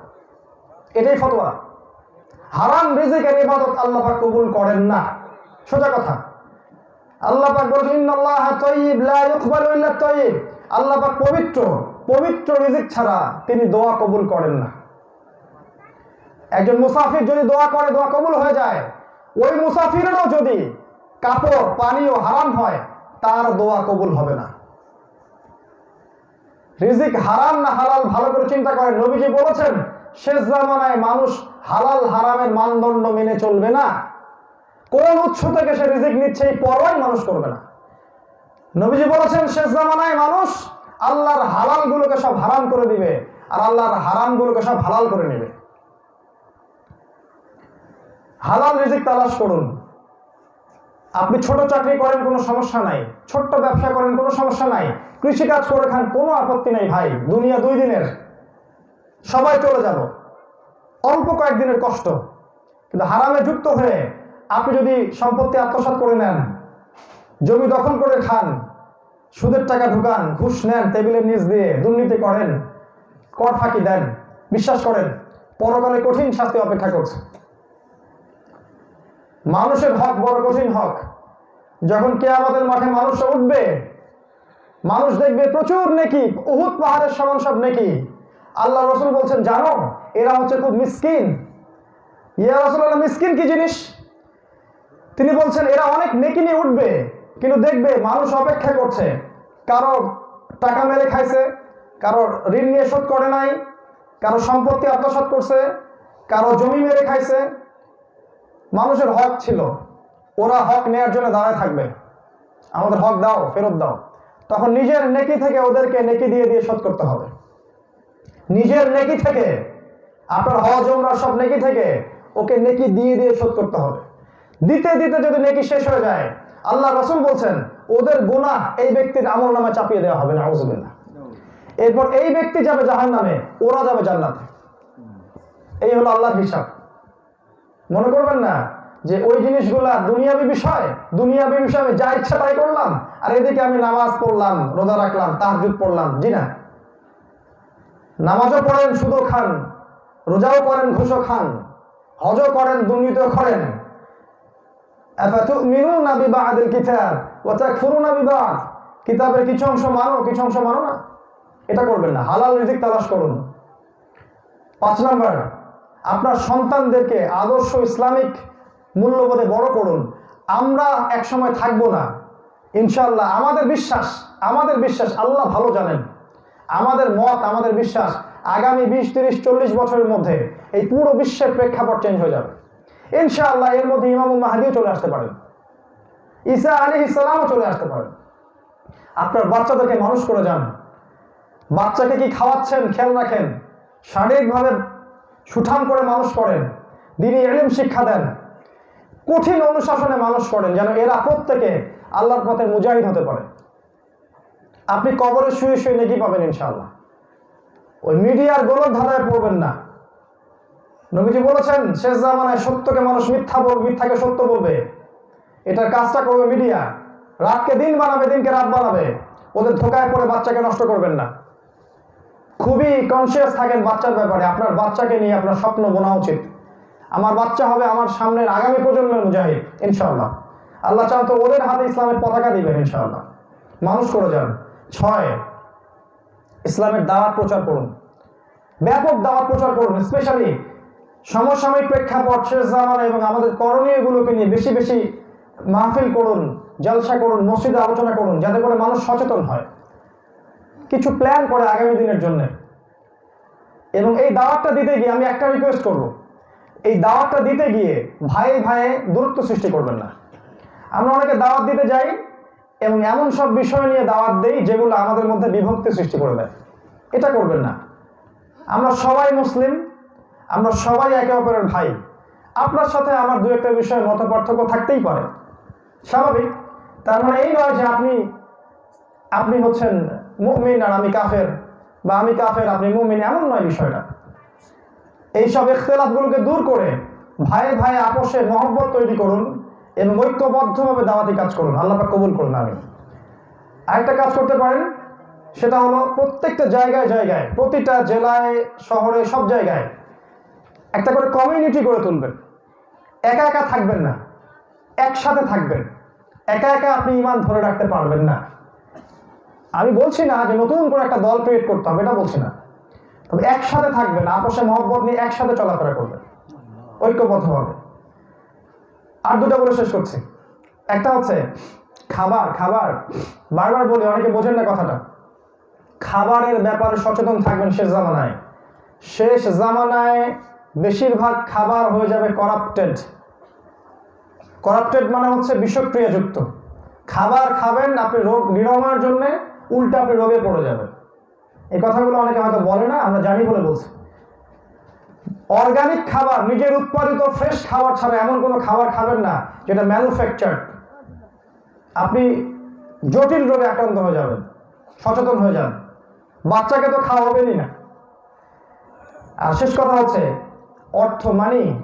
এটাই ফতোয়া। হারাম রিজিকের ইবাদত আল্লাহ পাক কবুল করেন না, সোজা কথা। আল্লাহ পাক বলেন ইন্নাল্লাহা তাইয়্যিব লা ইকবালু ইল্লা তাইয়্যিব, আল্লাহ পাক পবিত্র, পবিত্র রিজিক ছাড়া তিনি দোয়া কবুল করেন না। একজন মুসাফির যদি দোয়া করে, দোয়া কবুল হয়ে যায়। ওই মুসাফিরেরও যদি কাপড় পানীয় হারাম হয়, তার দোয়া কবুল হবে না। রিজিক হারাম না হালাল ভালো করে চিন্তা করেন। নবীজি বলেছেন শেষ জামানায় মানুষ হালাল হারামের মানদণ্ড মেনে চলবে না। কোন উৎস থেকে সে রিজিক নিচ্ছে এই পরোয়াই মানুষ করবে না। নবীজি বলেছেন শেষ জামানায় মানুষ আল্লাহর হালাল গুলোকে সব হারাম করে দিবে আর আল্লাহর হারাম গুলোকে সব হালাল করে নেবে। হালাল রিজিক তালাশ করুন। আপনি ছোট চাকরি করেন, কোনো সমস্যা নাই, ছোট্ট ব্যবসা করেন, কোনো সমস্যা নাই, কৃষিকাজ করে খান, কোনো আপত্তি নেই ভাই। দুনিয়া 2 দিনের, সবাই চলে যাব, অল্প কয়েকদিনের কষ্ট। কিন্তু হারামে যুক্ত হয়ে আপনি যদি সম্পত্তি আত্মসাৎ করে নেন, জমি দখল করে খান, সুদের টাকা ঢুকান, ঘুষ নেন টেবিলের নিচ দিয়ে, দুর্নীতি করেন, কর ফাঁকি দেন, বিশ্বাস করেন পরকালে কঠিন শাস্তি অপেক্ষা করছে। মানুষের হক বড় কঠিন হক। যখন কিয়ামতের মাঠে মানুষ উঠবে, মানুষ দেখবে প্রচুর নেকি, উহুদ পাহাড়ের সমান সব নেকি। আল্লাহ রাসূল বলছেন জানো এরা হচ্ছে খুব মিসকিন। ইয়া রাসূলুল্লাহ, মিসকিন কি জিনিস? তিনি বলছেন এরা অনেক নেকি নিয়ে উঠবে, কিন্তু দেখবে মানুষ অপেক্ষা করছে। কারো টাকা মেরে খাইছে, কারো ঋণ নিয়ে শোধ করে নাই, কারো সম্পত্তি আত্মসাৎ করছে, কারো জমি মেরে খাইছে। মানুষের হক ছিল, ওরা হক নেয়ার জন্য দাঁড়ায় থাকবে, আমাদের হক দাও, ফেরত দাও। তখন নিজের নেকি থেকে ওদেরকে নেকি দিয়ে দিয়ে শোধ করতে হবে। নিজের নেকি থেকে, আপনার হজ উমরা সব নেকি থেকে ওকে নেকি দিয়ে দিয়ে শোধ করতে হবে। দিতে দিতে যদি নেকি শেষ হয়ে যায়, আল্লাহ রাসূল বলছেন ওদের গুনাহ এই ব্যক্তির আমলনামা চাপিয়ে দেওয়া হবে না, নাউযুবিল্লাহ। এরপর এই ব্যক্তি যাবে জাহান্নামে, ওরা যাবে জান্নাতে। এই হলো আল্লাহর হিসাব। মনে করবেন না যে ওই জিনিসগুলা দুনিয়াবী বিষয়, দুনিয়াবী বিষয় আমি যা ইচ্ছা তাই করলাম আর এদিকে আমি নামাজ পড়লাম, রোজা রাখলাম, তাহাজ্জুদ পড়লাম। জি না, নামাজও পড়েন, সুদও খান, রোজাও করেন, ঘুষও খান, হজও করেন, দুর্নীতিও করেন। আফাতুমিনুনা বিবাদিল কিতাব ওয়া তাকফুরুনা বিবাদ, কিতাবের কিছু অংশ মানো, কিছু অংশ মানো না। এটা করবেন না। হালাল রিজিক তালাশ করুন। 5 নাম্বার, আপনার সন্তানদেরকে আদর্শ ইসলামিক মূল্যবোধে বড় করুন। আমরা একসময় থাকবো না ইনশাআল্লাহ। আমাদের বিশ্বাস আল্লাহ ভালো জানেন। আমাদের মত, আমাদের বিশ্বাস আগামী 20, 30, 40 বছরের মধ্যে এই পুরো বিশ্বের প্রেক্ষাপট চেঞ্জ হয়ে যাবে ইনশাআল্লাহ। এর মধ্যে ইমাম মাহদিও চলে আসতে পারেন, ঈসা আলাইহিস সালামও চলে আসতে পারেন। আপনার বাচ্চাদেরকে মানুষ করে যান। বাচ্চাকে কি খাওয়াচ্ছেন খেয়াল রাখেন, শারীরিকভাবে সুঠাম করে মানুষ করেন, দ্বীনি ইলম শিক্ষা দেন, কঠিন অনুশাসনে মানুষ করেন, যেন এরা প্রত্যেকে আল্লাহর পথে মুজাহিদ হতে পারে। আপনি কবরে শুয়ে শুয়ে নেকি পাবেন ইনশাআল্লাহ। ওই মিডিয়ার গোলক ধাঁধায় পড়বেন না। নবীজি বলেছেন শেষ জামানায় সত্যকে মানুষ মিথ্যাকে সত্য বলবে। এটার কাজটা করবে মিডিয়া। রাতকে দিন বানাবে, দিনকে রাত বানাবে। ওদের ধোকায় পড়ে বাচ্চাকে নষ্ট করবেন না। খুবই কনসিয়াস থাকেন বাচ্চার ব্যাপারে। আপনার বাচ্চাকে নিয়ে আপনার স্বপ্ন বোনা উচিত। আমার বাচ্চা হবে আমার সামনের আগামী প্রজন্মের মুজাহিদ ইনশাআল্লাহ। আল্লাহ চান তো ওদের হাতে ইসলামের পতাকা দিবেন ইনশাআল্লাহ। মানুষ করে যান। 6, ইসলামের দাওয়াত প্রচার করুন, ব্যাপক দাওয়াত প্রচার করুন। স্পেশালি সমসাময়িক প্রেক্ষাপট, শেষ জামানা এবং আমাদের করণীয়গুলোকে নিয়ে বেশি বেশি মাহফিল করুন, জলসা করুন, মসজিদে আলোচনা করুন, যাতে করে মানুষ সচেতন হয়, কিছু প্ল্যান করে আগামী দিনের জন্য। এবং এই দাওয়াতটা দিতে গিয়ে আমি একটা রিকোয়েস্ট করব, এই দাওয়াতটা দিতে গিয়ে ভাইয়ে দূরত্ব সৃষ্টি করবেন না। আমরা অনেকে দাওয়াত দিতে যাই এবং এমন সব বিষয় নিয়ে দাওয়াত দেই যেগুলো আমাদের মধ্যে বিভক্তি সৃষ্টি করে দেয়। এটা করবেন না। আমরা সবাই মুসলিম, আমরা সবাই একে অপরের ভাই। আপনার সাথে আমার দু একটা বিষয়ে মত পার্থক্য থাকতেই পারে, স্বাভাবিক। তার মানে এই নয় যে আপনি হচ্ছেন মুমিন আর আমি কাফের, বা আমি কাফের আপনি মুমিন, এমন নয় বিষয়টা। এইসব ইখতিলাফগুলোকে দূর করে ভাইয়ে আপোষে মহব্বত তৈরি করুন এবং ঐক্যবদ্ধভাবে দাওয়াতি কাজ করুন। আল্লাহ পাক কবুল করুন। আমি আরেকটা কাজ করতে পারেন, সেটা হলো প্রত্যেকটা জায়গায় প্রতিটা জেলায়, শহরে, সব জায়গায় একটা করে কমিউনিটি গড়ে তুলবেন। একা একা থাকবেন না, একসাথে থাকবেন। একা একা আপনি ঈমান ধরে রাখতে পারবেন না। আমি বলছি না যে নতুন করে একটা দল ক্রিয়েট করতে হবে, এটা বলছি না। তবে একসাথে থাকবেন, আপোষে মহব্বত নিয়ে একসাথে চলাফেরা করবেন ঐক্যবদ্ধভাবে। আর দুটো বলে শেষ করছি। একটা হচ্ছে খাবার। বারবার বলি, অনেকে বোঝেন না কথাটা। খাবারের ব্যাপারে সচেতন থাকবেন। শেষ জামানায় বেশিরভাগ খাবার হয়ে যাবে করাপ্টেড মানে হচ্ছে বিষক্রিয়াযুক্ত। খাবার খাবেন আপনি রোগ নিরাময়ের জন্য, উল্টা আপনি রোগে পড়ে যাবেন। এই কথাগুলো অনেকে হয়তো বলে না, আমরা জানি বলে বলছি। অর্গানিক খাবার, নিজের উৎপাদিত ফ্রেশ খাবার ছাড়া এমন কোনো খাবার খাবেন না যেটা ম্যানুফ্যাকচার্ড। আপনি জটিল রোগে আক্রান্ত হয়ে যাবেন। সচেতন হয়ে যান। বাচ্চাকে তো খাওয়াবেনই না। আর শেষ কথা হচ্ছে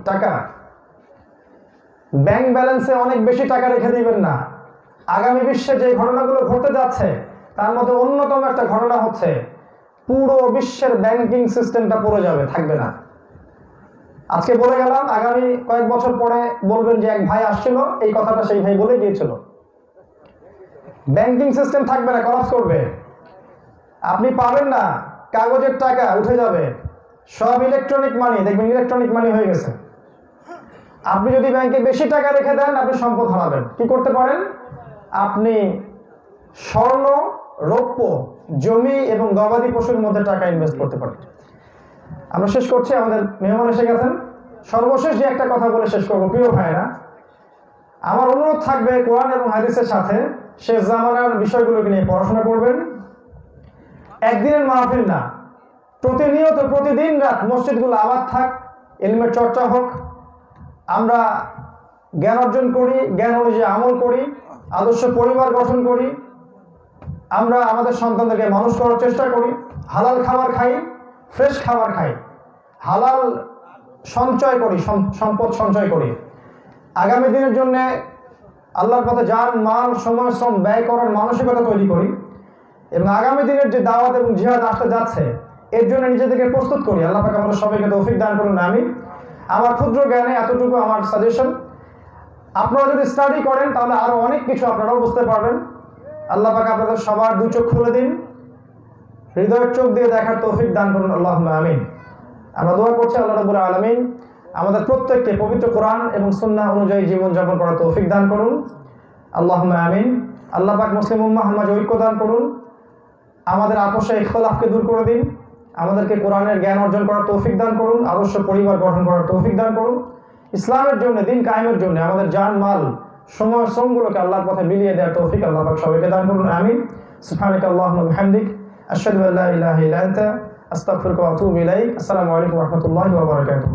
টাকা, ব্যাংক ব্যালেন্সে অনেক বেশি টাকা রেখে দিবেন না। আগামী বিশ্বে যে ঘটনাগুলো ঘটতে যাচ্ছে তার মধ্যে অন্যতম একটা ঘটনা হচ্ছে পুরো বিশ্বের ব্যাংকিং সিস্টেমটা পড়ে যাবে, থাকবে না। আজকে বলে গেলাম, আগামী কয়েক বছর পরে বলবেন যে এক ভাই আসছিল, এই কথাটা সেই ভাই বলে গিয়েছিল। ব্যাংকিং সিস্টেম থাকবে না, কলাপস করবে। আপনি পাবেন না, কাগজের টাকা উঠে যাবে, সব ইলেকট্রনিক মানি। দেখবেন ইলেকট্রনিক মানি হয়ে গেছে। আপনি যদি ব্যাংকে বেশি টাকা রেখে দেন, আপনি সম্পদ হারাবেন। কি করতে পারেন? আপনি স্বর্ণ, রৌপ্য, জমি এবং গবাদি পশুর মধ্যে টাকা ইনভেস্ট করতে পারেন। আমরা শেষ করছি, আমাদের মেহমান এসে গেছেন। সর্বশেষ যে একটা কথা বলে শেষ করবো, প্রিয় ভাইয়েরা, আমার অনুরোধ থাকবে কোরআন এবং হাদিসের সাথে শেষ জামানার বিষয়গুলোকে নিয়ে পড়াশোনা করবেন। একদিনের মাহফিল না, প্রতিনিয়ত প্রতিদিন রাত মসজিদগুলো আবাদ থাক, ইলমের চর্চা হোক, আমরা জ্ঞান অর্জন করি, জ্ঞান অনুযায়ী আমল করি, আদর্শ পরিবার গঠন করি, আমরা আমাদের সন্তানদেরকে মানুষ করার চেষ্টা করি, হালাল খাবার খাই, ফ্রেশ খাবার খাই, হালাল সঞ্চয় করি, সম্পদ সঞ্চয় করি। আগামী দিনের জন্য আল্লাহর পথে যান মাল সময় শ্রম ব্যয় করার মানসিকতা তৈরি করি এবং আগামী দিনের যে দাওয়াত এবং জিহাদ আসতে যাচ্ছে এর জন্য নিজেদেরকে প্রস্তুত করি। আল্লাহ পাক আমাদের সবাইকে তৌফিক দান করুন, আমিন। আমার ক্ষুদ্র জ্ঞানে এতটুকু আমার সাজেশন। আপনারা যদি স্টাডি করেন তাহলে আরো অনেক কিছু আপনারাও বুঝতে পারবেন। আল্লাহ পাক আপনাদের সবার দুই চোখ খুলে দিন, হৃদয়ের চোখ দিয়ে দেখার তৌফিক দান করুন, আল্লাহুম্মা আমিন। আমরা দোয়া করছি আল্লাহ রাব্বুল আলামিন আমাদের প্রত্যেককে পবিত্র কোরআন এবং সুন্নাহ অনুযায়ী জীবনযাপন করার তৌফিক দান করুন, আল্লাহুম্মা আমিন। আল্লাহ পাক মুসলিম উম্মাহ মাঝে ঐক্য দান করুন, আমাদের আপোষে ইখতিলাফকে দূর করে দিন, আমাদেরকে কোরআনের জ্ঞান অর্জন করার তৌফিক দান করুন, আদর্শ পরিবার গঠন করার তৌফিক দান করুন। ইসলামের জন্য, দিন কায়েমের জন্য আমাদের জান মাল সময় শ্রমগুলোকে আল্লাহর পথে বিলিয়ে দেওয়ার তৌফিক আল্লাহ পাক সবাইকে দান করুন, আমিন। সুবহানাকা আল্লাহুম্মা ওয়া বিহামদিক আশহাদু আল্লা ইলাহা ইল্লা আনতা আস্তাগফিরুকা ওয়া আতুবু ইলাইক। আসসালামু আলাইকুম ওয়া রাহমাতুল্লাহি ওয়া বারাকাতুহু।